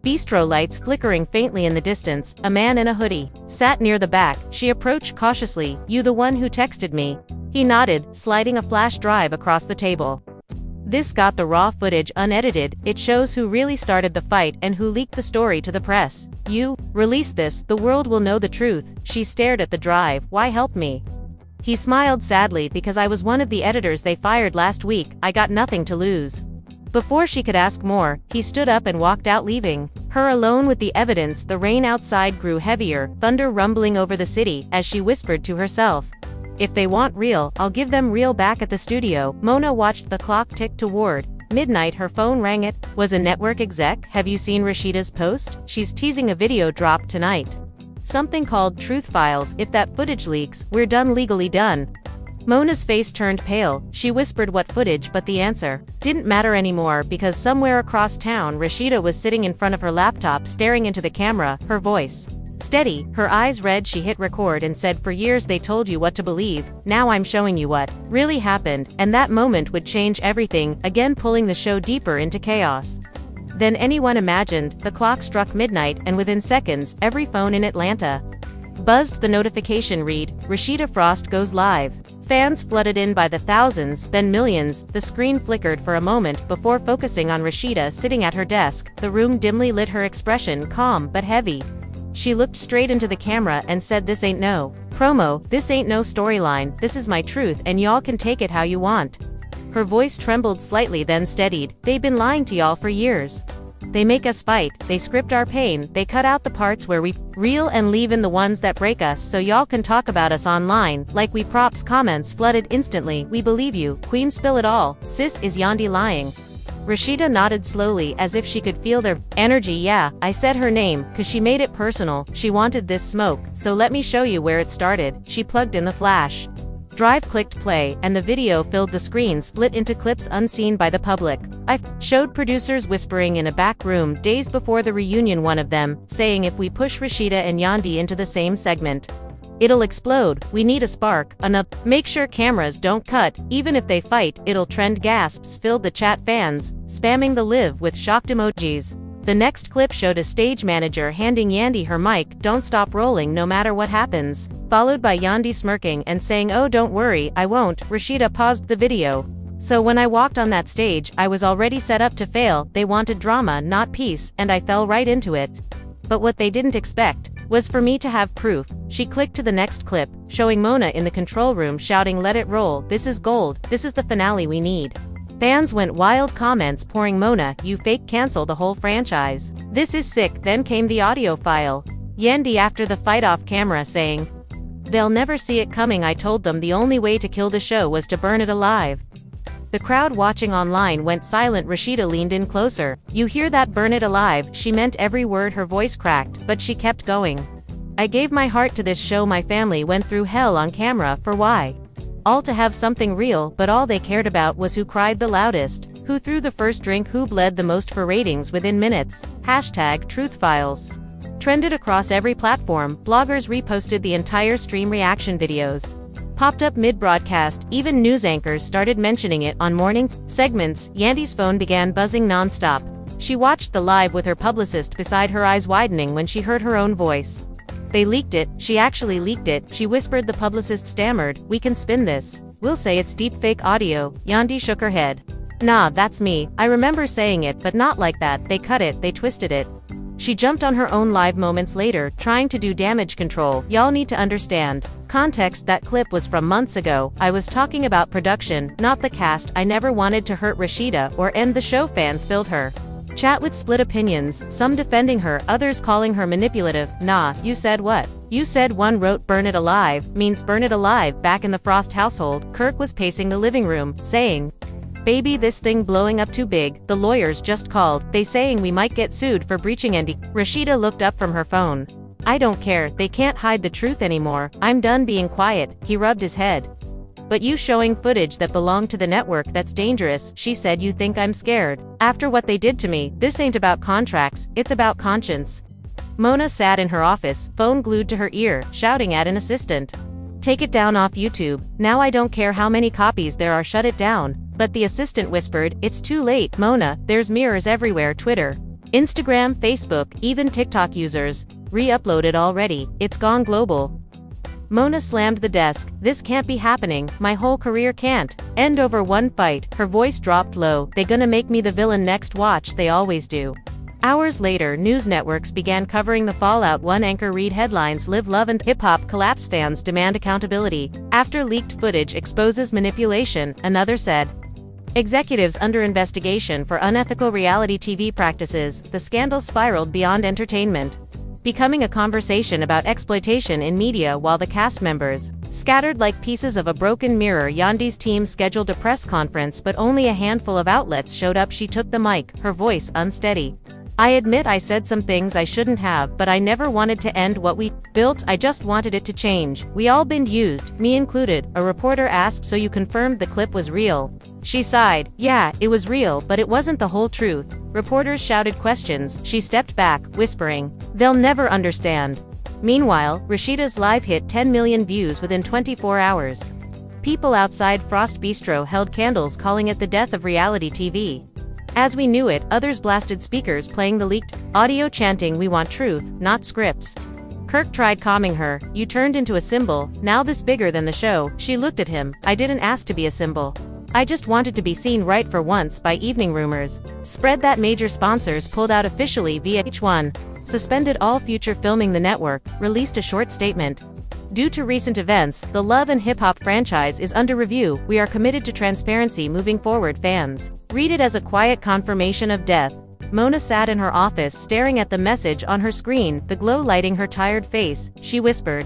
bistro, lights flickering faintly in the distance. A man in a hoodie sat near the back. She approached cautiously. "You the one who texted me?" He nodded, sliding a flash drive across the table. "This got the raw footage unedited. It shows who really started the fight and who leaked the story to the press. You release this, the world will know the truth." She stared at the drive. "Why help me?" He smiled sadly. "Because I was one of the editors they fired last week. I got nothing to lose." Before she could ask more, he stood up and walked out, leaving her alone with the evidence. The rain outside grew heavier, thunder rumbling over the city, as she whispered to herself, "If they want real, I'll give them real." Back at the studio, Mona watched the clock tick toward Midnight her phone rang. It was a network exec. Have you seen Rasheeda's post? She's teasing a video drop tonight. Something called Truth Files. If that footage leaks, we're done, legally done. Mona's face turned pale. She whispered what footage, but the answer didn't matter anymore because somewhere across town Rasheeda was sitting in front of her laptop staring into the camera, her voice steady, her eyes red. She hit record and said, "For years they told you what to believe, now I'm showing you what really happened," and that moment would change everything, again pulling the show deeper into chaos than anyone imagined. The clock struck midnight and within seconds, every phone in Atlanta buzzed the notification read, "Rasheeda Frost goes live." Fans flooded in by the thousands, then millions. The screen flickered for a moment before focusing on Rasheeda sitting at her desk, the room dimly lit, her expression calm but heavy. She looked straight into the camera and said, "This ain't no promo, this ain't no storyline, this is my truth and y'all can take it how you want." Her voice trembled slightly then steadied. "They've been lying to y'all for years. They make us fight, they script our pain, they cut out the parts where we real and leave in the ones that break us so y'all can talk about us online like we props." Comments flooded instantly. "We believe you, Queen, spill it all. Sis, is Yandy lying?" Rasheeda nodded slowly as if she could feel their energy. "Yeah, I said her name, cause she made it personal, she wanted this smoke, so let me show you where it started." She plugged in the flash drive, clicked play, and the video filled the screen, split into clips unseen by the public. I showed producers whispering in a back room days before the reunion, one of them saying, "If we push Rasheeda and Yandy into the same segment, it'll explode. We need a spark, enough. Make sure cameras don't cut, even if they fight, it'll trend." Gasps filled the chat, fans spamming the live with shocked emojis. The next clip showed a stage manager handing Yandy her mic, "Don't stop rolling no matter what happens," followed by Yandy smirking and saying, "Oh, don't worry, I won't." Rasheeda paused the video. "So when I walked on that stage, I was already set up to fail. They wanted drama, not peace, and I fell right into it. But what they didn't expect was for me to have proof." She clicked to the next clip, showing Mona in the control room shouting, "Let it roll, this is gold, this is the finale we need." Fans went wild, comments pouring, "Mona, you fake, cancel the whole franchise. This is sick." Then came the audio file. Yandy after the fight off camera saying, "They'll never see it coming. I told them the only way to kill the show was to burn it alive." The crowd watching online went silent. Rasheeda leaned in closer. "You hear that? Burn it alive." She meant every word. Her voice cracked, but she kept going. "I gave my heart to this show. My family went through hell on camera for why? All to have something real, but all they cared about was who cried the loudest, who threw the first drink, who bled the most." For ratings within minutes, hashtag Truth Files trended across every platform. Bloggers reposted the entire stream. Reaction videos popped up mid-broadcast. Even news anchors started mentioning it on morning segments. Yandy's phone began buzzing non-stop. She watched the live with her publicist beside her, eyes widening when she heard her own voice. "They leaked it, she actually leaked it," she whispered. The publicist stammered, "We can spin this. We'll say it's deepfake audio." Yandy shook her head. "Nah, that's me. I remember saying it, but not like that. They cut it, they twisted it." She jumped on her own live moments later, trying to do damage control. "Y'all need to understand context. That clip was from months ago. I was talking about production, not the cast. I never wanted to hurt Rasheeda or end the show." Fans filled her chat with split opinions, some defending her, others calling her manipulative. "Nah, you said what? You said." One wrote, "Burn it alive means burn it alive." Back in the Frost household, Kirk was pacing the living room, saying, "Baby, this thing blowing up too big. The lawyers just called. They saying we might get sued for breaching NDA." Rasheeda looked up from her phone. "I don't care. They can't hide the truth anymore. I'm done being quiet." He rubbed his head. "But you showing footage that belonged to the network, that's dangerous." She said, "You think I'm scared? After what they did to me, this ain't about contracts, it's about conscience." Mona sat in her office, phone glued to her ear, shouting at an assistant, "Take it down off YouTube. Now I don't care how many copies there are, shut it down." But the assistant whispered, "It's too late, Mona, there's mirrors everywhere. Twitter, Instagram, Facebook, even TikTok users re-uploaded already. It's gone global." Mona slammed the desk. "This can't be happening. My whole career can't end over one fight." Her voice dropped low. "They gonna make me the villain next, watch. They always do." Hours later, news networks began covering the fallout. One anchor read headlines, "Live, Love and Hip Hop Collapse. Fans demand accountability after leaked footage exposes manipulation." Another said, "Executives under investigation for unethical reality TV practices." The scandal spiraled beyond entertainment. becoming a conversation about exploitation in media while the cast members, scattered like pieces of a broken mirror. Yandy's team scheduled a press conference but only a handful of outlets showed up. She took the mic, her voice unsteady. I admit I said some things I shouldn't have, but I never wanted to end what we built. I just wanted it to change. We all been used, me included. A reporter asked, so you confirmed the clip was real? She sighed. Yeah, it was real, but it wasn't the whole truth. Reporters shouted questions. She stepped back, whispering, they'll never understand. Meanwhile, Rasheeda's live hit 10 million views within 24 hours. People outside Frost Bistro held candles, calling it the death of reality TV. As we knew it, others blasted speakers playing the leaked audio chanting, we want truth, not scripts. Kirk tried calming her. You turned into a symbol, now this bigger than the show. She looked at him. I didn't ask to be a symbol. I just wanted to be seen right for once. By evening, rumors spread that major sponsors pulled out officially. VH1 suspended all future filming. The network released a short statement. Due to recent events, the Love and Hip Hop franchise is under review. We are committed to transparency moving forward. Fans read it as a quiet confirmation of death. Mona sat in her office staring at the message on her screen, the glow lighting her tired face. She whispered,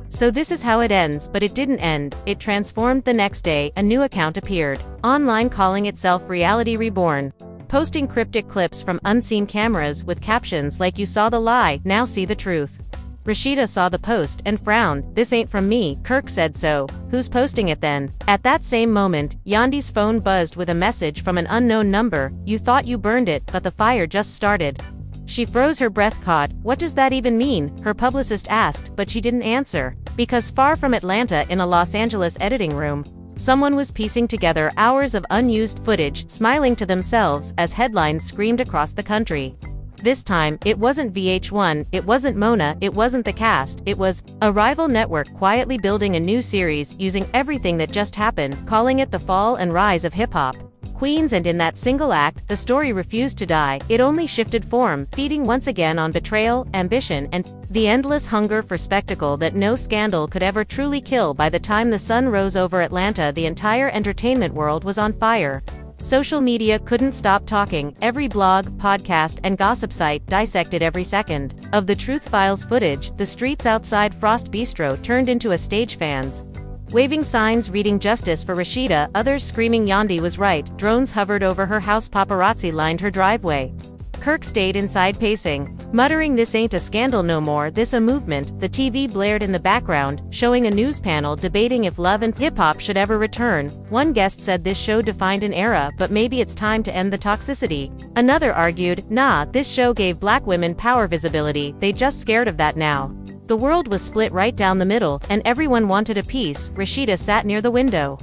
so this is how it ends. But it didn't end. It transformed. The next day, a new account appeared online calling itself Reality Reborn, posting cryptic clips from unseen cameras with captions like, you saw the lie, now see the truth. Rasheeda saw the post and frowned. This ain't from me, Kirk said. So, who's posting it then? At that same moment, Yandy's phone buzzed with a message from an unknown number. You thought you burned it, but the fire just started. She froze, her breath caught. What does that even mean? Her publicist asked, but she didn't answer. Because far from Atlanta, in a Los Angeles editing room, someone was piecing together hours of unused footage, smiling to themselves as headlines screamed across the country. This time, it wasn't VH1, it wasn't Mona, it wasn't the cast, it was a rival network quietly building a new series using everything that just happened, calling it The Fall and Rise of Hip Hop Queens. And in that single act, the story refused to die, it only shifted form, feeding once again on betrayal, ambition, and the endless hunger for spectacle that no scandal could ever truly kill. By the time the sun rose over Atlanta, the entire entertainment world was on fire. Social media couldn't stop talking. Every blog, podcast, and gossip site dissected every second of the Truth Files footage. The streets outside Frost Bistro turned into a stage. Fans waving signs reading justice for Rasheeda, others screaming Yandy was right. Drones hovered over her house, paparazzi lined her driveway. Kirk stayed inside pacing, muttering, this ain't a scandal no more, this a movement. The TV blared in the background, showing a news panel debating if Love and Hip Hop should ever return. One guest said this show defined an era, but maybe it's time to end the toxicity. Another argued, nah, this show gave black women power, visibility, they just scared of that now. The world was split right down the middle, and everyone wanted a piece. Rasheeda sat near the window,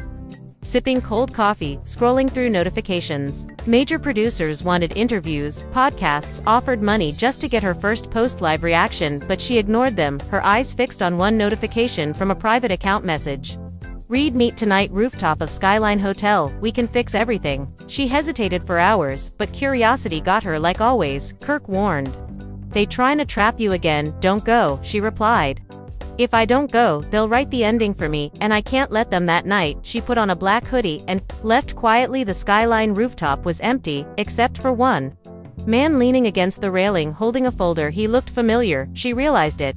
sipping cold coffee, scrolling through notifications. Major producers wanted interviews, podcasts offered money just to get her first post live reaction, but she ignored them, her eyes fixed on one notification from a private account message. Read, meet tonight, rooftop of Skyline Hotel, we can fix everything. She hesitated for hours, but curiosity got her. Like always, Kirk warned. They trying to trap you again, don't go, she replied. If I don't go, they'll write the ending for me, and I can't let them. That night, she put on a black hoodie and left quietly. The Skyline rooftop was empty, except for one man leaning against the railing holding a folder. He looked familiar. She realized it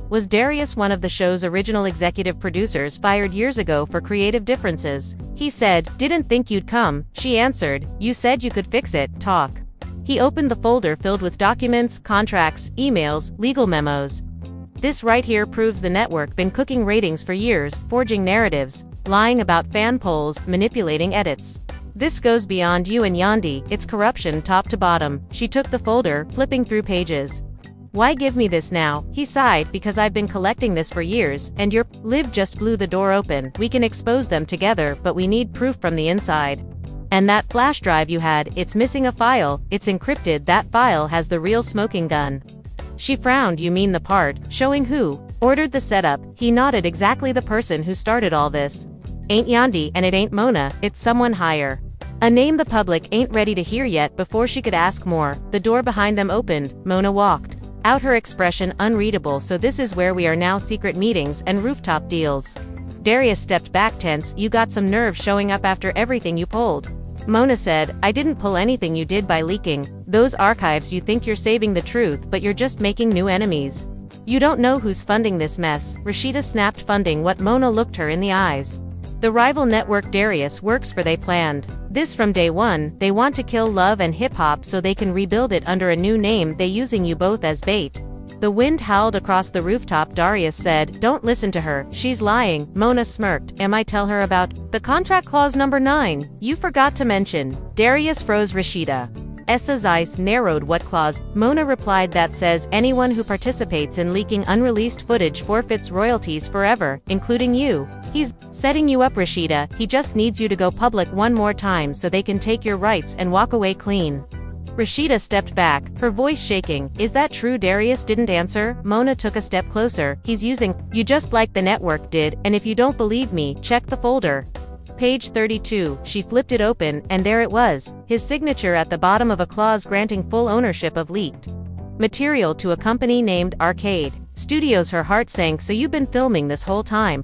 was Darius, one of the show's original executive producers, fired years ago for creative differences. He said, didn't think you'd come, she answered. You said you could fix it, talk. He opened the folder filled with documents, contracts, emails, legal memos. This right here proves the network been cooking ratings for years, forging narratives, lying about fan polls, manipulating edits. This goes beyond you and Yandy, it's corruption top to bottom. She took the folder, flipping through pages. Why give me this now? He sighed, because I've been collecting this for years, and your Liv just blew the door open. We can expose them together, but we need proof from the inside. And that flash drive you had, it's missing a file, it's encrypted. That file has the real smoking gun. She frowned. You mean the part showing who ordered the setup? He nodded. Exactly, the person who started all this. Ain't Yandy, and it ain't Mona, it's someone higher. A name the public ain't ready to hear yet. Before she could ask more, the door behind them opened. Mona walked out, her expression unreadable. So this is where we are now, secret meetings and rooftop deals. Darius stepped back, tense. You got some nerve showing up after everything you pulled. Mona said, I didn't pull anything you did by leaking those archives. You think you're saving the truth, but you're just making new enemies. You don't know who's funding this mess. Rasheeda snapped. Funding what? Mona looked her in the eyes. The rival network Darius works for. They planned this from day one. They want to kill love and hip-hop so they can rebuild it under a new name. They using you both as bait. The wind howled across the rooftop. Darius said, don't listen to her, she's lying. Mona smirked. Am I tell her about the contract clause number 9? You forgot to mention. Darius froze. Rasheeda's eyes narrowed. What clause? Mona replied, that says anyone who participates in leaking unreleased footage forfeits royalties forever, including you. He's setting you up, Rasheeda. He just needs you to go public one more time so they can take your rights and walk away clean. Rasheeda stepped back, her voice shaking. Is that true? Darius didn't answer. Mona took a step closer. He's using you just like the network did, and if you don't believe me, check the folder. Page 32. She flipped it open, and there it was, his signature at the bottom of a clause granting full ownership of leaked material to a company named Arcade Studios. Her heart sank. So you've been filming this whole time?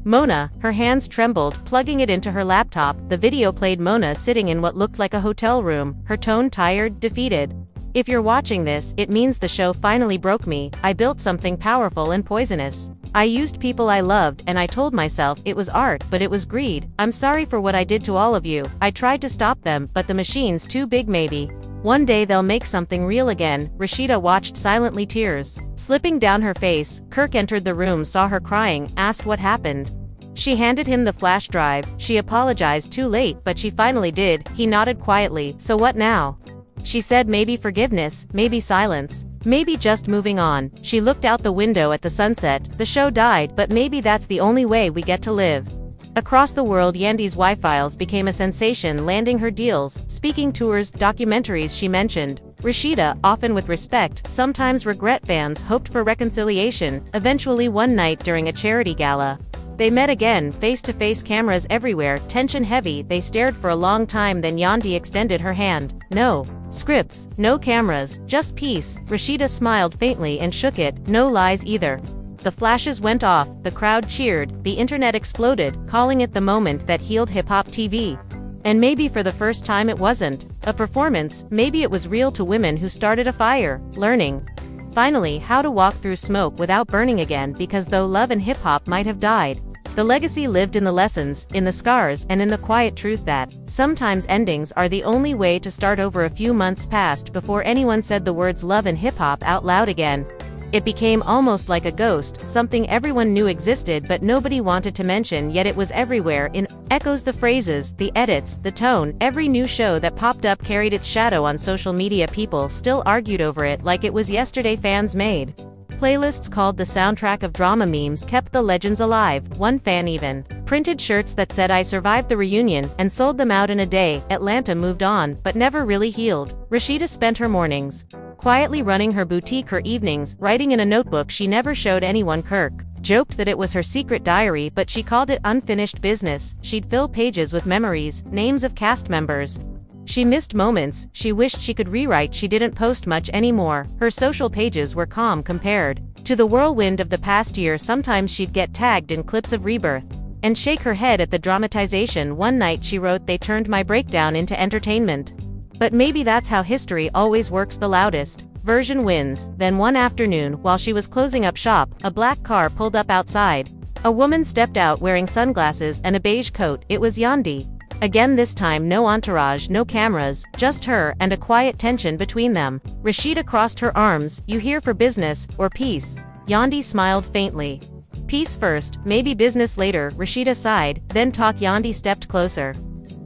Mona, her hands trembled, plugging it into her laptop. The video played. Mona sitting in what looked like a hotel room, her tone tired, defeated. If you're watching this, it means the show finally broke me. I built something powerful and poisonous. I used people I loved, and I told myself it was art, but it was greed. I'm sorry for what I did to all of you. I tried to stop them, but the machine's too big. Maybe one day they'll make something real again. Rasheeda watched silently, tears slipping down her face. Kirk entered the room, saw her crying, asked what happened. She handed him the flash drive. She apologized too late, but she finally did. He nodded quietly. So what now? She said, maybe forgiveness, maybe silence, maybe just moving on. She looked out the window at the sunset. The show died, but maybe that's the only way we get to live. Across the world, Yandy's Y-Files became a sensation, landing her deals, speaking tours, documentaries. She mentioned Rasheeda, often with respect, sometimes regret. Fans hoped for reconciliation. Eventually, one night during a charity gala, they met again, face-to-face, cameras everywhere, tension heavy. They stared for a long time, then Yandy extended her hand. No scripts, no cameras, just peace. Rasheeda smiled faintly and shook it. No lies either. The flashes went off, the crowd cheered, the internet exploded, calling it the moment that healed hip-hop TV. And maybe for the first time it wasn't a performance, maybe it was real to women who started a fire, learning finally how to walk through smoke without burning again, because though love and hip-hop might have died, the legacy lived in the lessons, in the scars, and in the quiet truth that sometimes endings are the only way to start over. A few months passed before anyone said the words love and hip-hop out loud again. It became almost like a ghost, something everyone knew existed but nobody wanted to mention, yet it was everywhere, in echoes, the phrases, the edits, the tone. Every new show that popped up carried its shadow on social media. People still argued over it like it was yesterday. Fans made playlists called the soundtrack of drama. Memes kept the legends alive. One fan even printed shirts that said I survived the reunion, and sold them out in a day. Atlanta moved on, but never really healed. Rasheeda spent her mornings quietly running her boutique, her evenings writing in a notebook she never showed anyone. Kirk joked that it was her secret diary, but she called it unfinished business. She'd fill pages with memories, names of cast members she missed, moments she wished she could rewrite. She didn't post much anymore. Her social pages were calm compared to the whirlwind of the past year. Sometimes she'd get tagged in clips of Rebirth and shake her head at the dramatization. One night she wrote, they turned my breakdown into entertainment. But maybe that's how history always works. The loudest version wins. Then one afternoon, while she was closing up shop, a black car pulled up outside. A woman stepped out wearing sunglasses and a beige coat. It was Yandy. Again, this time no entourage, no cameras, just her, and a quiet tension between them. Rasheeda crossed her arms. You here for business, or peace? Yandy smiled faintly. Peace first, maybe business later. Rasheeda sighed. Then talk. Yandy stepped closer.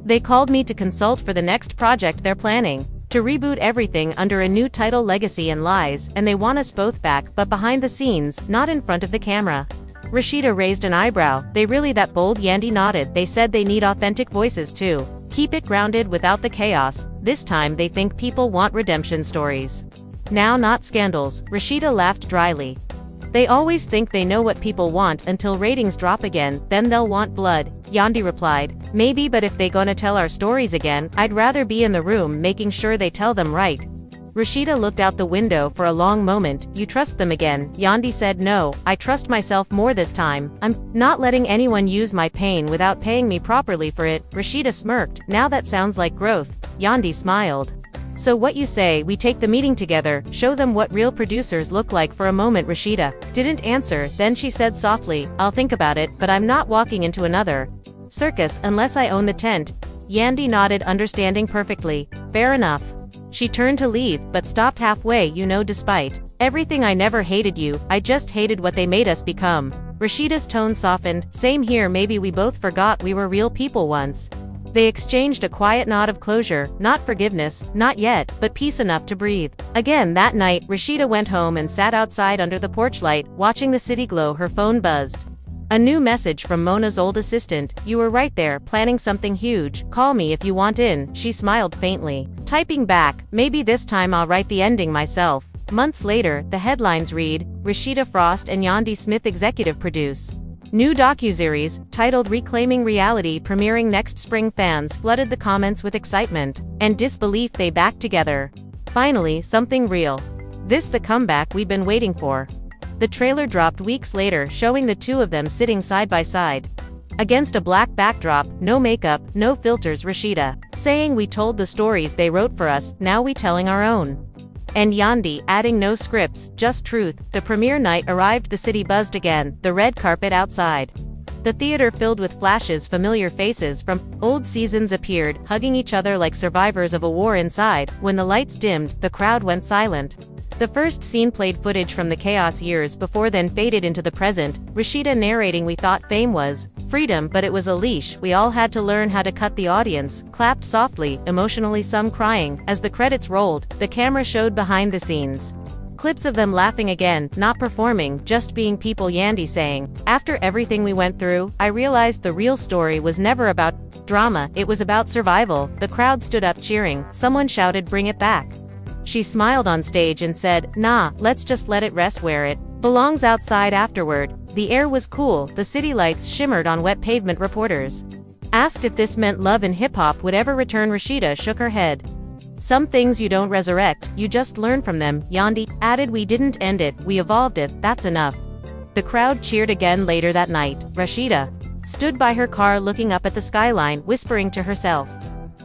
They called me to consult for the next project they're planning. To reboot everything under a new title, Legacy and Lies, and they want us both back, but behind the scenes, not in front of the camera. Rasheeda raised an eyebrow. They really that bold? Yandy nodded. They said they need authentic voices too. Keep it grounded without the chaos. This time they think people want redemption stories now, not scandals. Rasheeda laughed dryly. They always think they know what people want until ratings drop again, then they'll want blood. Yandy replied, maybe, but if they gonna tell our stories again, I'd rather be in the room making sure they tell them right. Rasheeda looked out the window for a long moment. You trust them again? Yandy said. No, I trust myself more this time. I'm not letting anyone use my pain without paying me properly for it. Rasheeda smirked. Now that sounds like growth. Yandy smiled. So what you say, we take the meeting together, show them what real producers look like? For a moment Rasheeda didn't answer, then she said softly, I'll think about it, but I'm not walking into another circus unless I own the tent. Yandy nodded, understanding perfectly. Fair enough. She turned to leave, but stopped halfway. Despite everything, I never hated you, I just hated what they made us become. Rasheeda's tone softened. Same here, maybe we both forgot we were real people once. They exchanged a quiet nod of closure, not forgiveness, not yet, but peace enough to breathe. Again that night, Rasheeda went home and sat outside under the porch light, watching the city glow. Her phone buzzed. A new message from Mona's old assistant. You were right there, planning something huge. Call me if you want in. She smiled faintly. Typing back, maybe this time I'll write the ending myself. Months later, the headlines read, Rasheeda Frost and Yandy Smith executive produce new docuseries, titled Reclaiming Reality, premiering next spring. Fans flooded the comments with excitement and disbelief. They back together. Finally, something real. This the comeback we've been waiting for. The trailer dropped weeks later, showing the two of them sitting side by side against a black backdrop, no makeup, no filters. Rasheeda saying, we told the stories they wrote for us, now we telling our own. And Yandy adding, no scripts, just truth. The premiere night arrived, the city buzzed again, the red carpet outside the theater filled with flashes. Familiar faces from old seasons appeared, hugging each other like survivors of a war. Inside, when the lights dimmed, the crowd went silent. The first scene played footage from the chaos years before, then faded into the present. Rasheeda narrating, we thought fame was freedom, but it was a leash. We all had to learn how to cut. The audience clapped softly, emotionally, some crying. As the credits rolled, the camera showed behind the scenes clips of them laughing again, not performing, just being people. Yandy saying, after everything we went through, I realized the real story was never about drama, it was about survival. The crowd stood up cheering. Someone shouted, bring it back. She smiled on stage and said, nah, let's just let it rest where it belongs. Outside afterward, the air was cool, the city lights shimmered on wet pavement. Reporters asked if this meant love and hip-hop would ever return. Rasheeda shook her head. Some things you don't resurrect, you just learn from them. Yandy added, we didn't end it, we evolved it, that's enough. The crowd cheered again. Later that night, Rasheeda stood by her car looking up at the skyline, whispering to herself,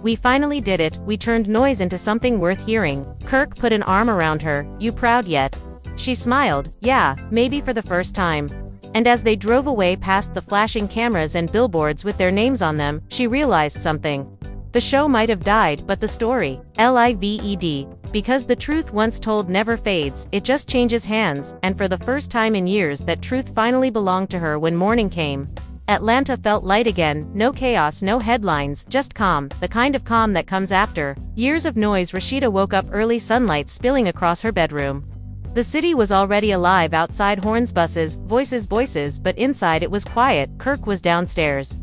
we finally did it, we turned noise into something worth hearing. Kirk put an arm around her. You proud yet? She smiled. Yeah, maybe for the first time. And as they drove away past the flashing cameras and billboards with their names on them, she realized something. The show might have died, but the story lived. Because the truth once told never fades, it just changes hands. And for the first time in years, that truth finally belonged to her. When morning came, Atlanta felt light again. No chaos, no headlines, just calm, the kind of calm that comes after years of noise. Rasheeda woke up early, sunlight spilling across her bedroom. The city was already alive. Outside, horns, buses, voices, but inside it was quiet. Kirk was downstairs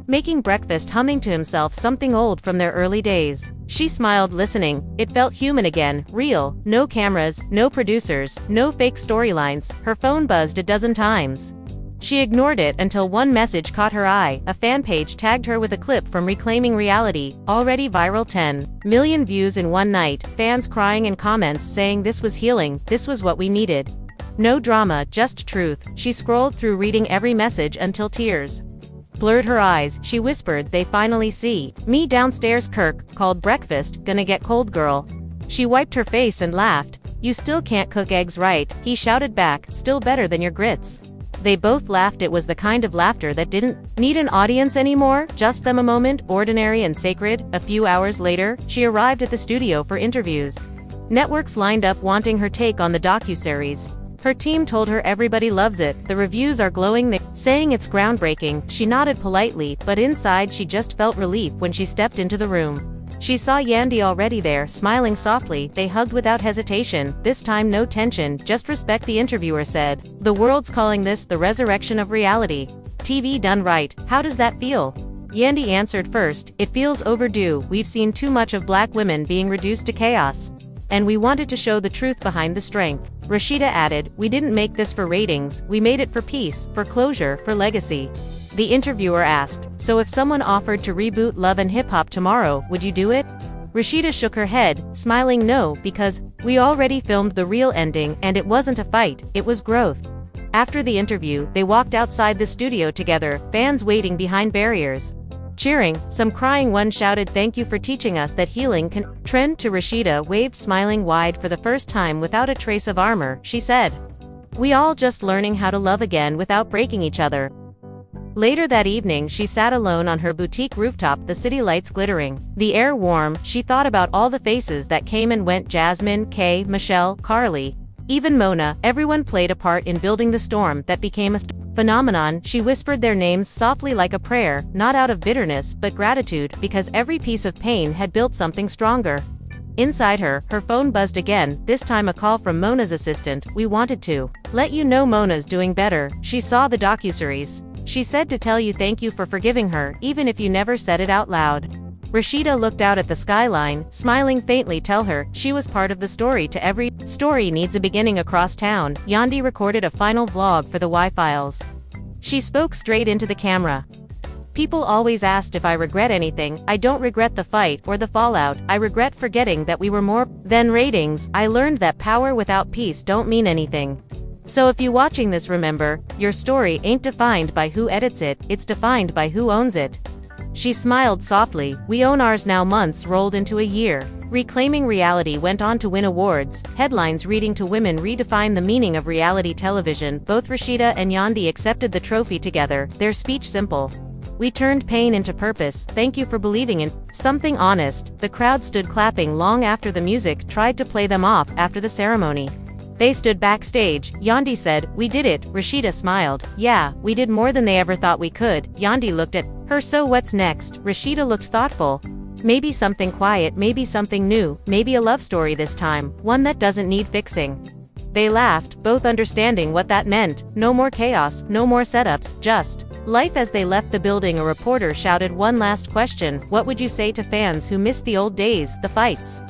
making breakfast, humming to himself something old from their early days. She smiled, listening. It felt human again, real. No cameras, no producers, no fake storylines. Her phone buzzed a dozen times. She ignored it until one message caught her eye. A fan page tagged her with a clip from Reclaiming Reality, already viral, 10 million views in one night, fans crying and comments saying this was healing, this was what we needed. No drama, just truth. She scrolled through, reading every message until tears blurred her eyes. She whispered, they finally see me downstairs. Kirk called breakfast, gonna get cold, girl. She wiped her face and laughed. You still can't cook eggs right, he shouted back, still better than your grits. They both laughed. It was the kind of laughter that didn't need an audience anymore, just them, a moment, ordinary and sacred. A few hours later, she arrived at the studio for interviews. Networks lined up wanting her take on the docuseries. Her team told her everybody loves it, the reviews are glowing, saying it's groundbreaking. She nodded politely, but inside she just felt relief when she stepped into the room. She saw Yandy already there, smiling softly. They hugged without hesitation, this time no tension, just respect. The interviewer said, the world's calling this the resurrection of reality. TV done right, how does that feel? Yandy answered first, it feels overdue, we've seen too much of black women being reduced to chaos. And we wanted to show the truth behind the strength. Rasheeda added, we didn't make this for ratings, we made it for peace, for closure, for legacy. The interviewer asked, so if someone offered to reboot Love and Hip Hop tomorrow, would you do it? Rasheeda shook her head, smiling no, because we already filmed the real ending and it wasn't a fight, it was growth. After the interview, they walked outside the studio together, fans waiting behind barriers. Cheering, some crying. One shouted, "Thank you for teaching us that healing can." Trend to Rasheeda waved, smiling wide for the first time without a trace of armor, she said. "We all just learning how to love again without breaking each other." Later that evening she sat alone on her boutique rooftop, the city lights glittering, the air warm. She thought about all the faces that came and went: Jasmine, Kay, Michelle, Carly, even Mona. Everyone played a part in building the storm that became a phenomenon. She whispered their names softly like a prayer, not out of bitterness but gratitude, because every piece of pain had built something stronger. Inside her, her phone buzzed again, this time a call from Mona's assistant. "We wanted to let you know Mona's doing better. She saw the docuseries. She said to tell you thank you for forgiving her, even if you never said it out loud." Rasheeda looked out at the skyline, smiling faintly. "Tell her she was part of the story. To every story needs a beginning." Across town, Yandy recorded a final vlog for the Y-Files. She spoke straight into the camera. "People always asked if I regret anything. I don't regret the fight or the fallout. I regret forgetting that we were more than ratings. I learned that power without peace don't mean anything. So if you watching this, remember, your story ain't defined by who edits it, it's defined by who owns it." She smiled softly. "We own ours now." Months rolled into a year. Reclaiming Reality went on to win awards, headlines reading "To Women Redefine the Meaning of Reality Television." Both Rasheeda and Yandy accepted the trophy together, their speech simple. "We turned pain into purpose. Thank you for believing in something honest." The crowd stood clapping long after the music tried to play them off. After the ceremony, they stood backstage. Yandy said, "We did it." Rasheeda smiled. "Yeah, we did more than they ever thought we could." Yandy looked at her. "So what's next?" Rasheeda looked thoughtful. "Maybe something quiet, maybe something new, maybe a love story this time, one that doesn't need fixing." They laughed, both understanding what that meant. No more chaos, no more setups, just life. As they left the building, a reporter shouted, "One last question. What would you say to fans who miss the old days, the fights,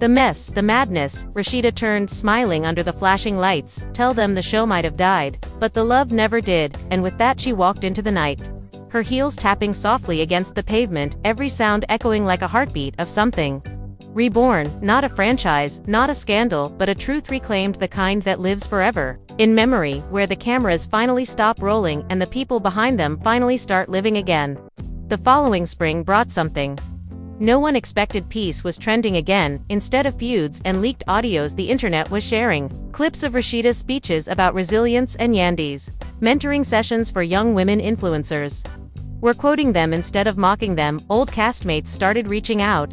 the mess, the madness?" Rasheeda turned, smiling under the flashing lights. "Tell them the show might have died, but the love never did." And with that she walked into the night, her heels tapping softly against the pavement, every sound echoing like a heartbeat of something reborn. Not a franchise, not a scandal, but a truth reclaimed, the kind that lives forever in memory, where the cameras finally stop rolling and the people behind them finally start living again. The following spring brought something no one expected. Peace was trending again. Instead of feuds and leaked audios, the internet was sharing clips of Rasheeda's speeches about resilience and Yandy's mentoring sessions for young women influencers. We're quoting them instead of mocking them. Old castmates started reaching out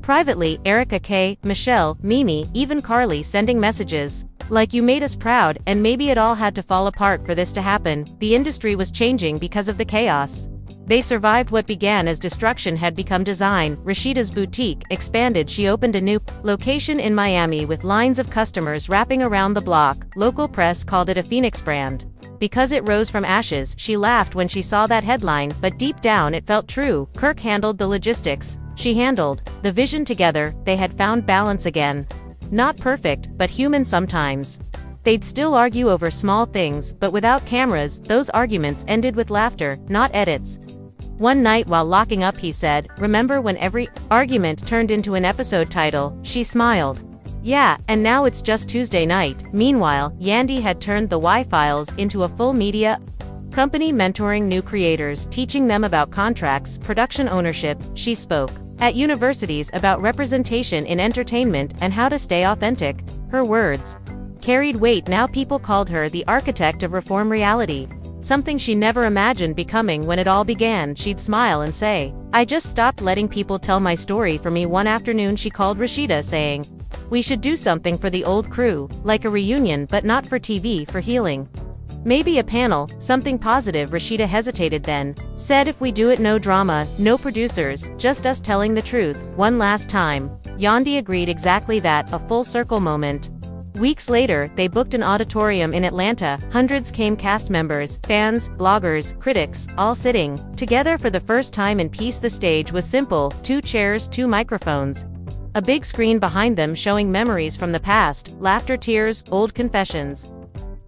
privately, Erica, Kay, Michelle, Mimi, even Carly sending messages like, "You made us proud," and maybe it all had to fall apart for this to happen. The industry was changing because of the chaos. They survived what began as destruction had become design. Rasheeda's boutique expanded. She opened a new location in Miami with lines of customers wrapping around the block. Local press called it a phoenix brand because it rose from ashes. She laughed when she saw that headline, but deep down it felt true. Kirk handled the logistics. She handled the vision. Together, they had found balance again. Not perfect, but human sometimes. They'd still argue over small things, but without cameras, those arguments ended with laughter, not edits. One night while locking up he said, "Remember when every argument turned into an episode title?" She smiled. "Yeah, and now it's just Tuesday night." Meanwhile, Yandy had turned the Y-Files into a full media company, mentoring new creators, teaching them about contracts, production ownership. She spoke at universities about representation in entertainment and how to stay authentic. Her words carried weight. Now people called her the architect of reform reality, something she never imagined becoming. When it all began, she'd smile and say, "I just stopped letting people tell my story for me." One afternoon she called Rasheeda saying, "We should do something for the old crew, like a reunion, but not for TV, for healing. Maybe a panel, something positive." Rasheeda hesitated, then said, "If we do it, no drama, no producers, just us telling the truth, one last time." Yandy agreed. Exactly that, a full circle moment. Weeks later, they booked an auditorium in Atlanta. Hundreds came: cast members, fans, bloggers, critics, all sitting together for the first time in peace. The stage was simple: 2 chairs, 2 microphones, a big screen behind them showing memories from the past, laughter, tears, old confessions.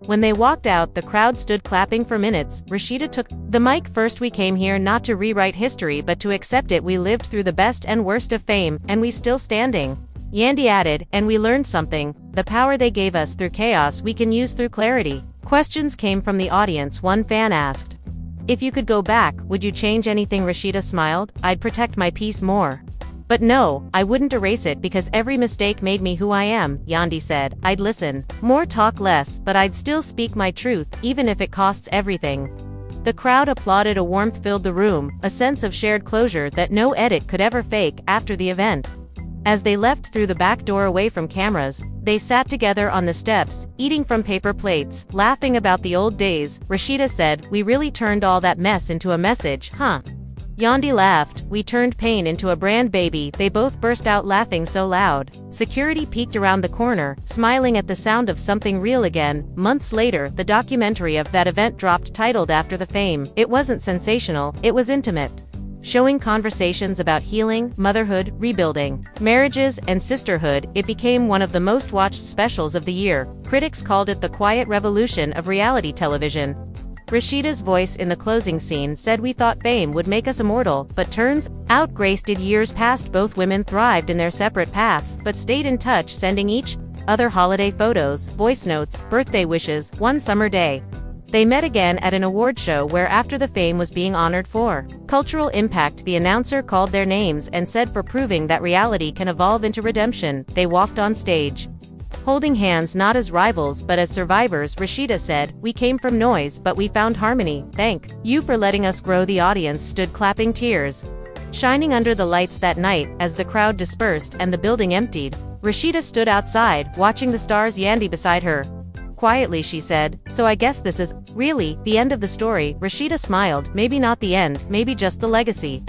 When they walked out, the crowd stood clapping for minutes. Rasheeda took the mic first. We came here not to rewrite history but to accept it. We lived through the best and worst of fame, and we still standing. Yandy added, and we learned something. The power they gave us through chaos we can use through clarity. Questions came from the audience. One fan asked, if you could go back, would you change anything? Rasheeda smiled. I'd protect my peace more. But no, I wouldn't erase it because every mistake made me who I am, Yandy said. I'd listen more, talk less, but I'd still speak my truth, even if it costs everything. The crowd applauded. A warmth filled the room, a sense of shared closure that no edit could ever fake. After the event, as they left through the back door away from cameras, they sat together on the steps, eating from paper plates, laughing about the old days. Rasheeda said, we really turned all that mess into a message, huh? Yandy laughed, we turned pain into a brand, baby. They both burst out laughing so loud. Security peeked around the corner, smiling at the sound of something real again. Months later, the documentary of that event dropped, titled After the Fame. It wasn't sensational, it was intimate, showing conversations about healing, motherhood, rebuilding, marriages, and sisterhood. It became one of the most watched specials of the year. Critics called it the quiet revolution of reality television. Rasheeda's voice in the closing scene said, we thought fame would make us immortal, but turns out grace did. Years passed. Both women thrived in their separate paths, but stayed in touch, sending each other holiday photos, voice notes, birthday wishes. One summer day, they met again at an award show where After the Fame was being honored for cultural impact. The announcer called their names and said, for proving that reality can evolve into redemption. They walked on stage, holding hands, not as rivals but as survivors. Rasheeda said, we came from noise but we found harmony. Thank you for letting us grow. The audience stood clapping, tears shining under the lights. That night, as the crowd dispersed and the building emptied, Rasheeda stood outside, watching the stars. Yandy beside her. Quietly she said, so I guess this is really the end of the story. Rasheeda smiled, maybe not the end, maybe just the legacy.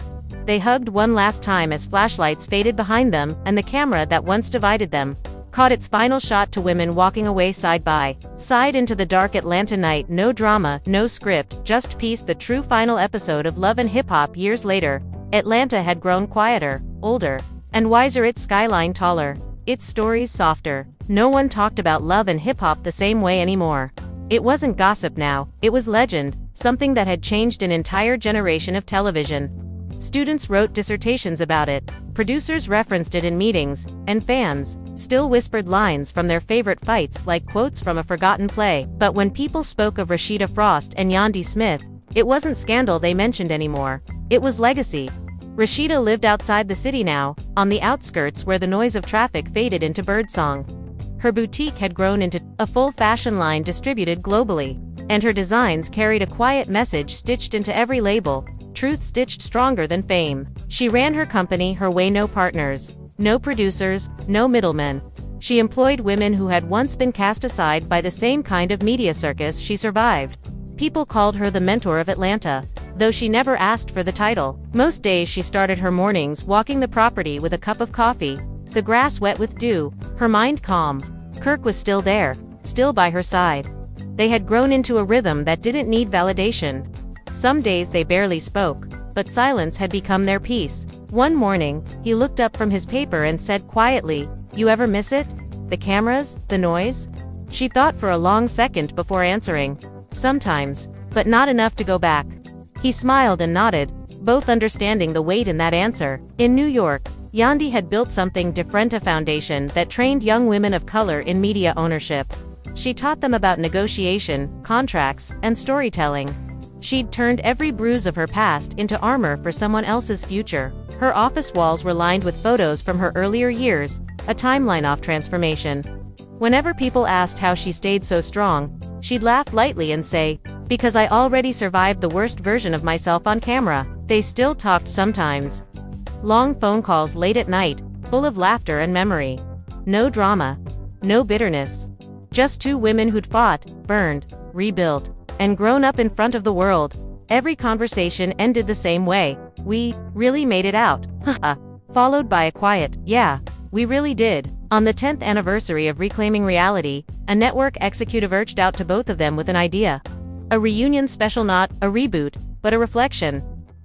They hugged one last time as flashlights faded behind them, and the camera that once divided them caught its final shot. To women walking away side by side into the dark Atlanta night. No drama, no script, just peace. The true final episode of Love and Hip Hop. Years later, Atlanta had grown quieter, older, and wiser. Its skyline taller, its stories softer. No one talked about love and hip hop the same way anymore. It wasn't gossip now, it was legend, something that had changed an entire generation of television. Students wrote dissertations about it, producers referenced it in meetings, and fans still whispered lines from their favorite fights like quotes from a forgotten play. But when people spoke of Rasheeda Frost and Yandy Smith, it wasn't scandal they mentioned anymore, it was legacy. Rasheeda lived outside the city now, on the outskirts where the noise of traffic faded into birdsong. Her boutique had grown into a full fashion line distributed globally, and her designs carried a quiet message stitched into every label, truth stitched stronger than fame. She ran her company her way, no partners, no producers, no middlemen. She employed women who had once been cast aside by the same kind of media circus. She survived. People called her the mentor of Atlanta, though she never asked for the title. Most days she started her mornings walking the property with a cup of coffee, the grass wet with dew, her mind calm. Kirk was still there, still by her side. They had grown into a rhythm that didn't need validation. Some days they barely spoke, but silence had become their peace. One morning, he looked up from his paper and said quietly, you ever miss it? The cameras, the noise? She thought for a long second before answering. Sometimes, but not enough to go back. He smiled and nodded, both understanding the weight in that answer. In New York, Yandy had built something different, a foundation that trained young women of color in media ownership. She taught them about negotiation, contracts, and storytelling. She'd turned every bruise of her past into armor for someone else's future. Her office walls were lined with photos from her earlier years, a timeline of transformation. Whenever people asked how she stayed so strong, she'd laugh lightly and say, because I already survived the worst version of myself on camera. They still talked sometimes. Long phone calls late at night, full of laughter and memory. No drama, no bitterness. Just two women who'd fought, burned, rebuilt, and grown up in front of the world. Every conversation ended the same way. We really made it out, haha, followed by a quiet, yeah, we really did. On the 10th anniversary of Reclaiming Reality, a network executive reached out to both of them with an idea. A reunion special, not a reboot, but a reflection.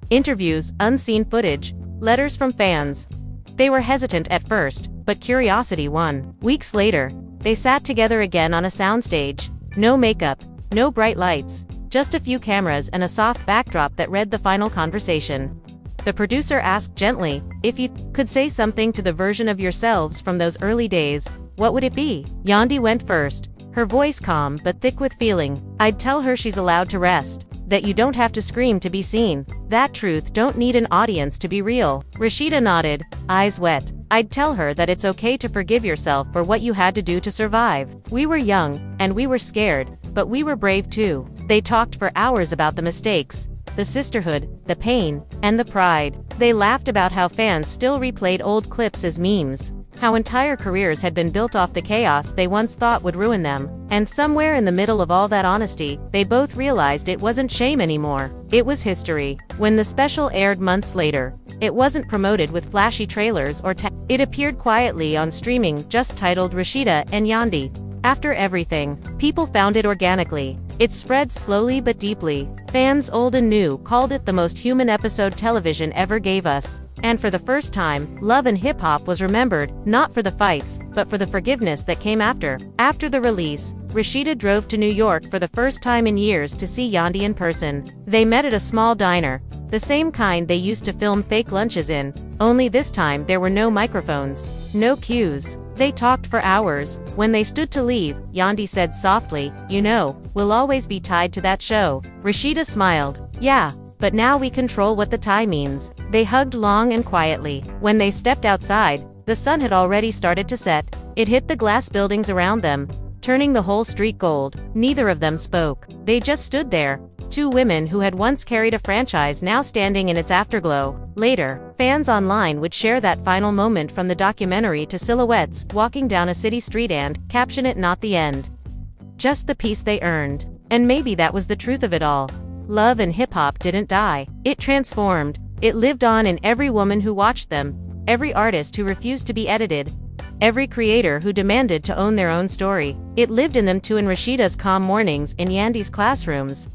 Interviews, unseen footage, letters from fans. They were hesitant at first, but curiosity won. Weeks later, they sat together again on a soundstage, No makeup, no bright lights, just a few cameras and a soft backdrop that read the final conversation. The producer asked gently, if you could say something to the version of yourselves from those early days, what would it be? Yandy went first, her voice calm but thick with feeling. I'd tell her she's allowed to rest, that you don't have to scream to be seen, that truth don't need an audience to be real. Rasheeda nodded, eyes wet. I'd tell her that it's okay to forgive yourself for what you had to do to survive. We were young, and we were scared, but we were brave too. They talked for hours about the mistakes, the sisterhood, the pain, and the pride. They laughed about how fans still replayed old clips as memes, how entire careers had been built off the chaos they once thought would ruin them. And somewhere in the middle of all that honesty, they both realized it wasn't shame anymore. It was history. When the special aired months later, it wasn't promoted with flashy trailers or it appeared quietly on streaming, just titled Rasheeda and Yandy. After everything, people found it organically. It spread slowly but deeply. Fans old and new called it the most human episode television ever gave us. And for the first time, love and hip-hop was remembered, not for the fights, but for the forgiveness that came after. After the release, Rasheeda drove to New York for the first time in years to see Yandy in person. They met at a small diner, the same kind they used to film fake lunches in, only this time there were no microphones, no cues. They talked for hours. When they stood to leave, Yandy said softly, you know, we'll always be tied to that show. Rasheeda smiled. Yeah, but now we control what the tie means. They hugged long and quietly. When they stepped outside, the sun had already started to set. It hit the glass buildings around them, turning the whole street gold. Neither of them spoke. They just stood there. Two women who had once carried a franchise now standing in its afterglow. Later, fans online would share that final moment from the documentary to silhouettes walking down a city street and caption it not the end, just the peace they earned. And maybe that was the truth of it all. Love and hip-hop didn't die. It transformed. It lived on in every woman who watched them, every artist who refused to be edited, every creator who demanded to own their own story. It lived in them too, in Rasheeda's calm mornings, in Yandy's classrooms,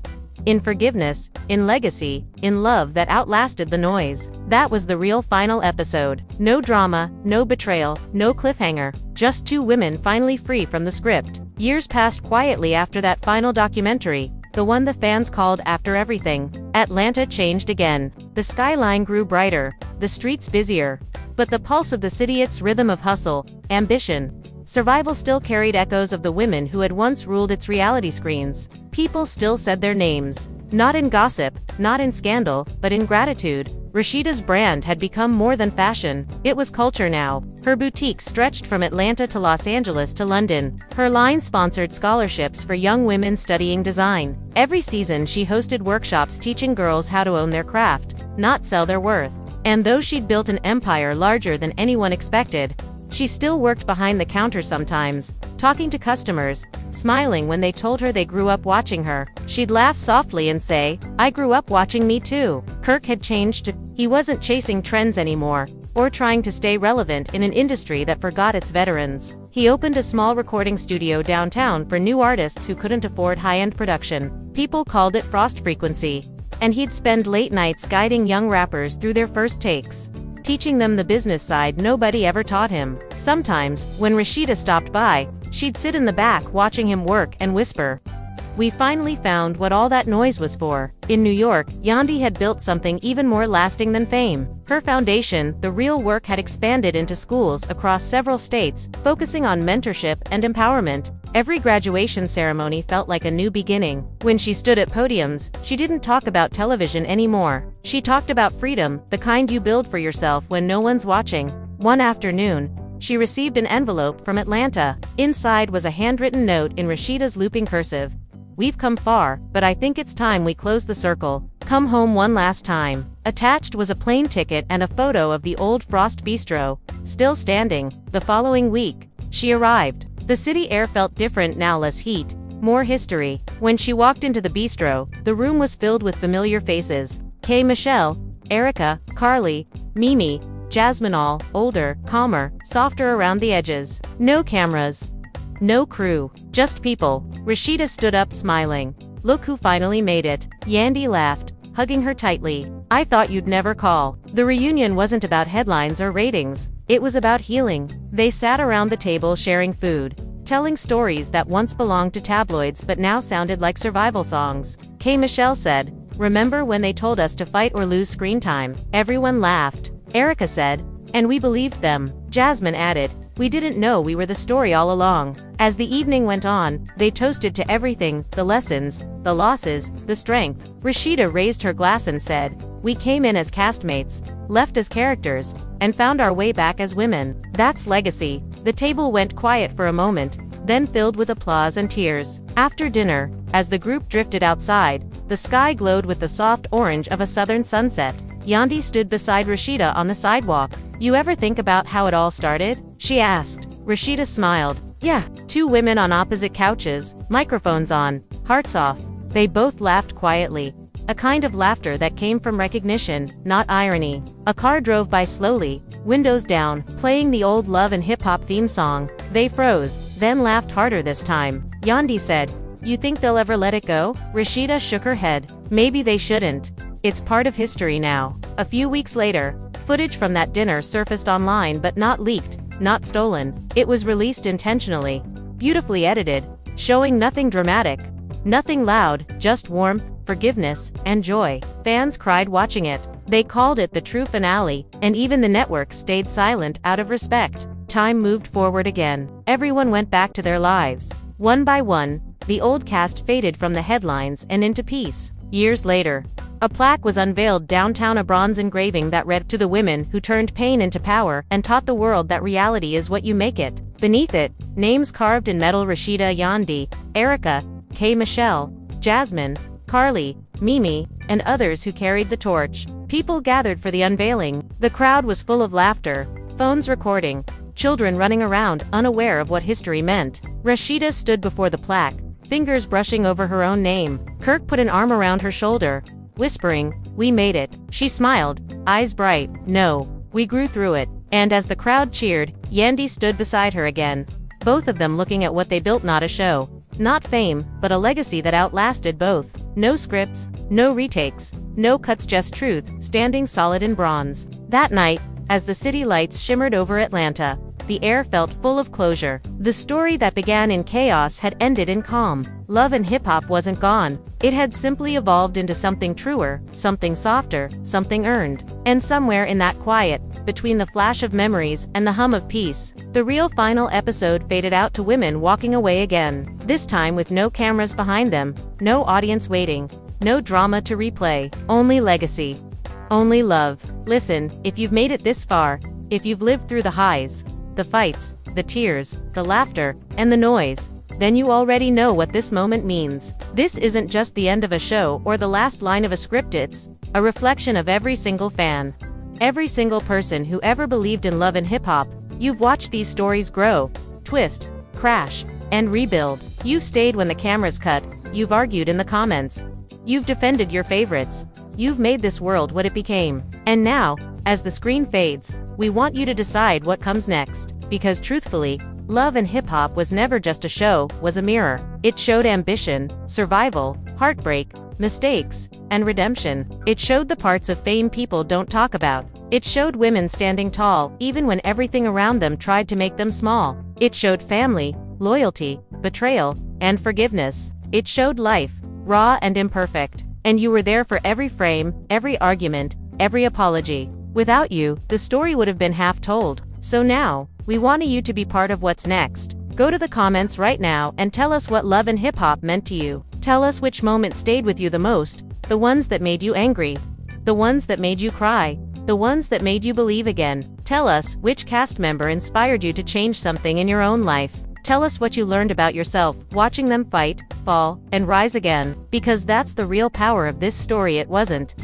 in forgiveness, in legacy, in love that outlasted the noise. That was the real final episode. No drama, no betrayal, no cliffhanger. Just two women finally free from the script. Years passed quietly after that final documentary, the one the fans called After Everything. Atlanta changed again. The skyline grew brighter, the streets busier. But the pulse of the city, its rhythm of hustle, ambition, survival still carried echoes of the women who had once ruled its reality screens. People still said their names. Not in gossip, not in scandal, but in gratitude. Rasheeda's brand had become more than fashion. It was culture now. Her boutique stretched from Atlanta to Los Angeles to London. Her line sponsored scholarships for young women studying design. Every season she hosted workshops teaching girls how to own their craft, not sell their worth. And though she'd built an empire larger than anyone expected, she still worked behind the counter sometimes, talking to customers, smiling when they told her they grew up watching her. She'd laugh softly and say, I grew up watching me too. Kirk had changed. He wasn't chasing trends anymore, or trying to stay relevant in an industry that forgot its veterans. He opened a small recording studio downtown for new artists who couldn't afford high-end production. People called it Frost Frequency. And he'd spend late nights guiding young rappers through their first takes, teaching them the business side nobody ever taught him. Sometimes, when Rasheeda stopped by, she'd sit in the back watching him work and whisper, we finally found what all that noise was for. In New York, Yandy had built something even more lasting than fame. Her foundation, the real work, had expanded into schools across several states, focusing on mentorship and empowerment. Every graduation ceremony felt like a new beginning. When she stood at podiums, she didn't talk about television anymore. She talked about freedom, the kind you build for yourself when no one's watching. One afternoon, she received an envelope from Atlanta. Inside was a handwritten note in Rasheeda's looping cursive. We've come far, but I think it's time we close the circle. Come home one last time. Attached was a plane ticket and a photo of the old Frost Bistro, still standing. The following week, she arrived. The city air felt different now, less heat, more history. When she walked into the bistro, the room was filled with familiar faces. Kay, Michelle, Erica, Carly, Mimi, Jasmine, all older, calmer, softer around the edges. No cameras, no crew, just people. Rasheeda stood up smiling. Look who finally made it. Yandy laughed, hugging her tightly. I thought you'd never call. The reunion wasn't about headlines or ratings. It was about healing. They sat around the table sharing food, telling stories that once belonged to tabloids but now sounded like survival songs. K. Michelle said, "Remember when they told us to fight or lose screen time?" Everyone laughed. Erica said, "And we believed them." Jasmine added, "We didn't know we were the story all along." As the evening went on, they toasted to everything, the lessons, the losses, the strength. Rasheeda raised her glass and said, "We came in as castmates, left as characters, and found our way back as women. That's legacy." The table went quiet for a moment, then filled with applause and tears. After dinner, as the group drifted outside, the sky glowed with the soft orange of a southern sunset. Yandy stood beside Rasheeda on the sidewalk. "You ever think about how it all started?" she asked. Rasheeda smiled. "Yeah." Two women on opposite couches, microphones on, hearts off. They both laughed quietly. A kind of laughter that came from recognition, not irony. A car drove by slowly, windows down, playing the old love and hip-hop theme song. They froze, then laughed harder this time. Yandy said, "You think they'll ever let it go?" Rasheeda shook her head. "Maybe they shouldn't. It's part of history now." A few weeks later, footage from that dinner surfaced online but not leaked, not stolen. It was released intentionally, beautifully edited, showing nothing dramatic, nothing loud, just warmth, forgiveness, and joy. Fans cried watching it. They called it the true finale, and even the network stayed silent out of respect. Time moved forward again. Everyone went back to their lives. One by one, the old cast faded from the headlines and into peace. Years later, a plaque was unveiled downtown, a bronze engraving that read, "To the women who turned pain into power and taught the world that reality is what you make it." Beneath it, names carved in metal: Rasheeda, Yandy, Erica, K. Michelle, Jasmine, Carly, Mimi, and others who carried the torch. People gathered for the unveiling. The crowd was full of laughter, phones recording, children running around unaware of what history meant. Rasheeda stood before the plaque, fingers brushing over her own name. Kirk put an arm around her shoulder, whispering, "We made it." She smiled, eyes bright. "No, we grew through it." And as the crowd cheered, Yandy stood beside her again, both of them looking at what they built: not a show, not fame, but a legacy that outlasted both. No scripts, no retakes, no cuts, just truth, standing solid in bronze. That night, as the city lights shimmered over Atlanta, the air felt full of closure. The story that began in chaos had ended in calm. Love and hip-hop wasn't gone. It had simply evolved into something truer, something softer, something earned. And somewhere in that quiet, between the flash of memories and the hum of peace, the real final episode faded out to women walking away again. This time with no cameras behind them, no audience waiting, no drama to replay, only legacy. Only love. Listen, if you've made it this far, if you've lived through the highs, the fights, the tears, the laughter, and the noise, then you already know what this moment means. This isn't just the end of a show or the last line of a script, it's a reflection of every single fan. Every single person who ever believed in love and hip-hop. You've watched these stories grow, twist, crash, and rebuild. You've stayed when the cameras cut, you've argued in the comments, you've defended your favorites, you've made this world what it became. And now, as the screen fades, we want you to decide what comes next. Because truthfully, Love and Hip-Hop was never just a show, was a mirror. It showed ambition, survival, heartbreak, mistakes, and redemption. It showed the parts of fame people don't talk about. It showed women standing tall, even when everything around them tried to make them small. It showed family, loyalty, betrayal, and forgiveness. It showed life, raw and imperfect. And you were there for every frame, every argument, every apology. Without you, the story would have been half told. So now, we want you to be part of what's next. Go to the comments right now and tell us what Love and Hip-Hop meant to you. Tell us which moment stayed with you the most, the ones that made you angry, the ones that made you cry, the ones that made you believe again. Tell us which cast member inspired you to change something in your own life. Tell us what you learned about yourself, watching them fight, fall, and rise again. Because that's the real power of this story. It wasn't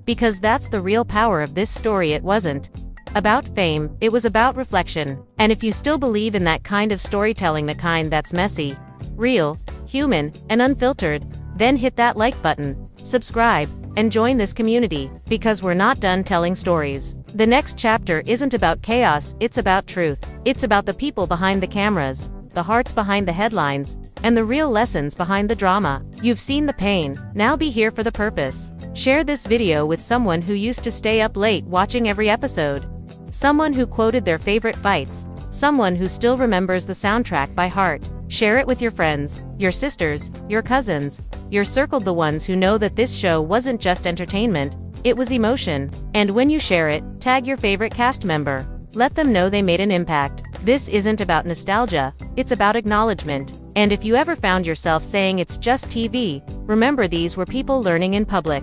Because that's the real power of this story. It wasn't about fame, it was about reflection. And if you still believe in that kind of storytelling, the kind that's messy, real, human, and unfiltered, then hit that like button, subscribe, and join this community, because we're not done telling stories. The next chapter isn't about chaos, it's about truth. It's about the people behind the cameras, the hearts behind the headlines, and the real lessons behind the drama. You've seen the pain, now be here for the purpose. Share this video with someone who used to stay up late watching every episode. Someone who quoted their favorite fights, someone who still remembers the soundtrack by heart. Share it with your friends, your sisters, your cousins. You're circled the ones who know that this show wasn't just entertainment, it was emotion. And when you share it, tag your favorite cast member. Let them know they made an impact. This isn't about nostalgia, it's about acknowledgement. And if you ever found yourself saying it's just TV, remember these were people learning in public,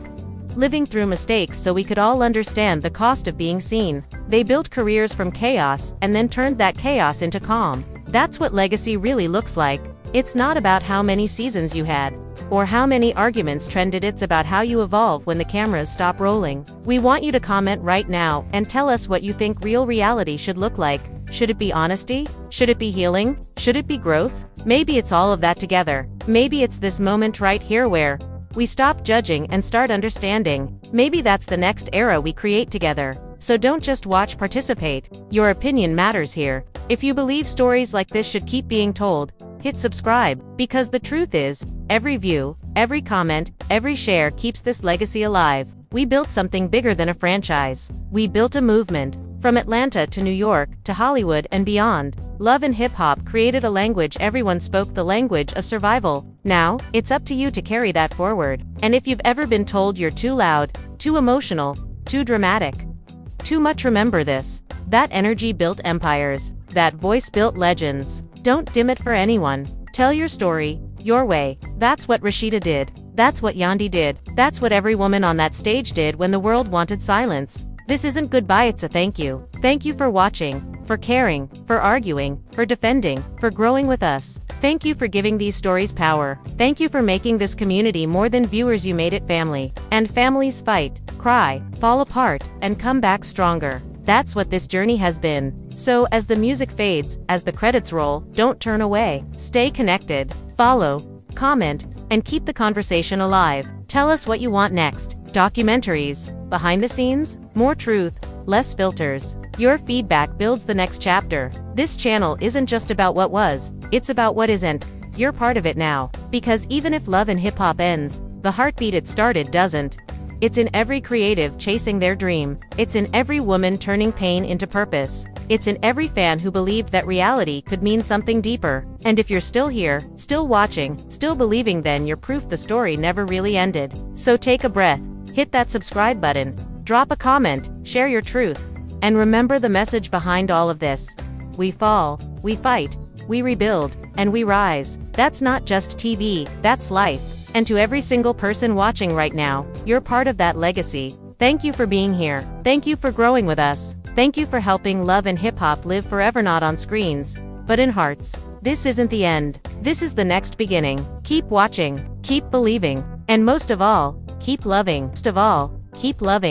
living through mistakes so we could all understand the cost of being seen. They built careers from chaos and then turned that chaos into calm. That's what legacy really looks like. It's not about how many seasons you had, or how many arguments trended, it's about how you evolve when the cameras stop rolling. We want you to comment right now and tell us what you think real reality should look like. Should it be honesty? Should it be healing? Should it be growth? Maybe it's all of that together. Maybe it's this moment right here where we stop judging and start understanding. Maybe that's the next era we create together. So don't just watch, participate. Your opinion matters here. If you believe stories like this should keep being told, hit subscribe, because the truth is, every view, every comment, every share keeps this legacy alive. We built something bigger than a franchise. We built a movement. From Atlanta to New York to Hollywood and beyond, Love and Hip Hop created a language everyone spoke, the language of survival. Now, it's up to you to carry that forward. And if you've ever been told you're too loud, too emotional, too dramatic, too much, remember this. That energy built empires. That voice built legends. Don't dim it for anyone. Tell your story, your way. That's what Rasheeda did. That's what Yandy did. That's what every woman on that stage did when the world wanted silence. This isn't goodbye, it's a thank you. Thank you for watching, for caring, for arguing, for defending, for growing with us. Thank you for giving these stories power. Thank you for making this community more than viewers. You made it family. And families fight, cry, fall apart, and come back stronger. That's what this journey has been. So as the music fades, as the credits roll, don't turn away. Stay connected, follow, comment, and keep the conversation alive. Tell us what you want next. Documentaries, behind the scenes, more truth, less filters. Your feedback builds the next chapter. This channel isn't just about what was, it's about what isn't. You're part of it now. Because even if Love and Hip Hop ends, the heartbeat it started doesn't. It's in every creative chasing their dream. It's in every woman turning pain into purpose. It's in every fan who believed that reality could mean something deeper. And if you're still here, still watching, still believing, then you're proof the story never really ended. So take a breath, hit that subscribe button, drop a comment, share your truth. And remember the message behind all of this. We fall, we fight, we rebuild, and we rise. That's not just TV, that's life. And to every single person watching right now, you're part of that legacy. Thank you for being here. Thank you for growing with us. Thank you for helping Love and Hip Hop live forever, not on screens, but in hearts. This isn't the end. This is the next beginning. Keep watching, keep believing, and most of all, keep loving. Most of all, keep loving.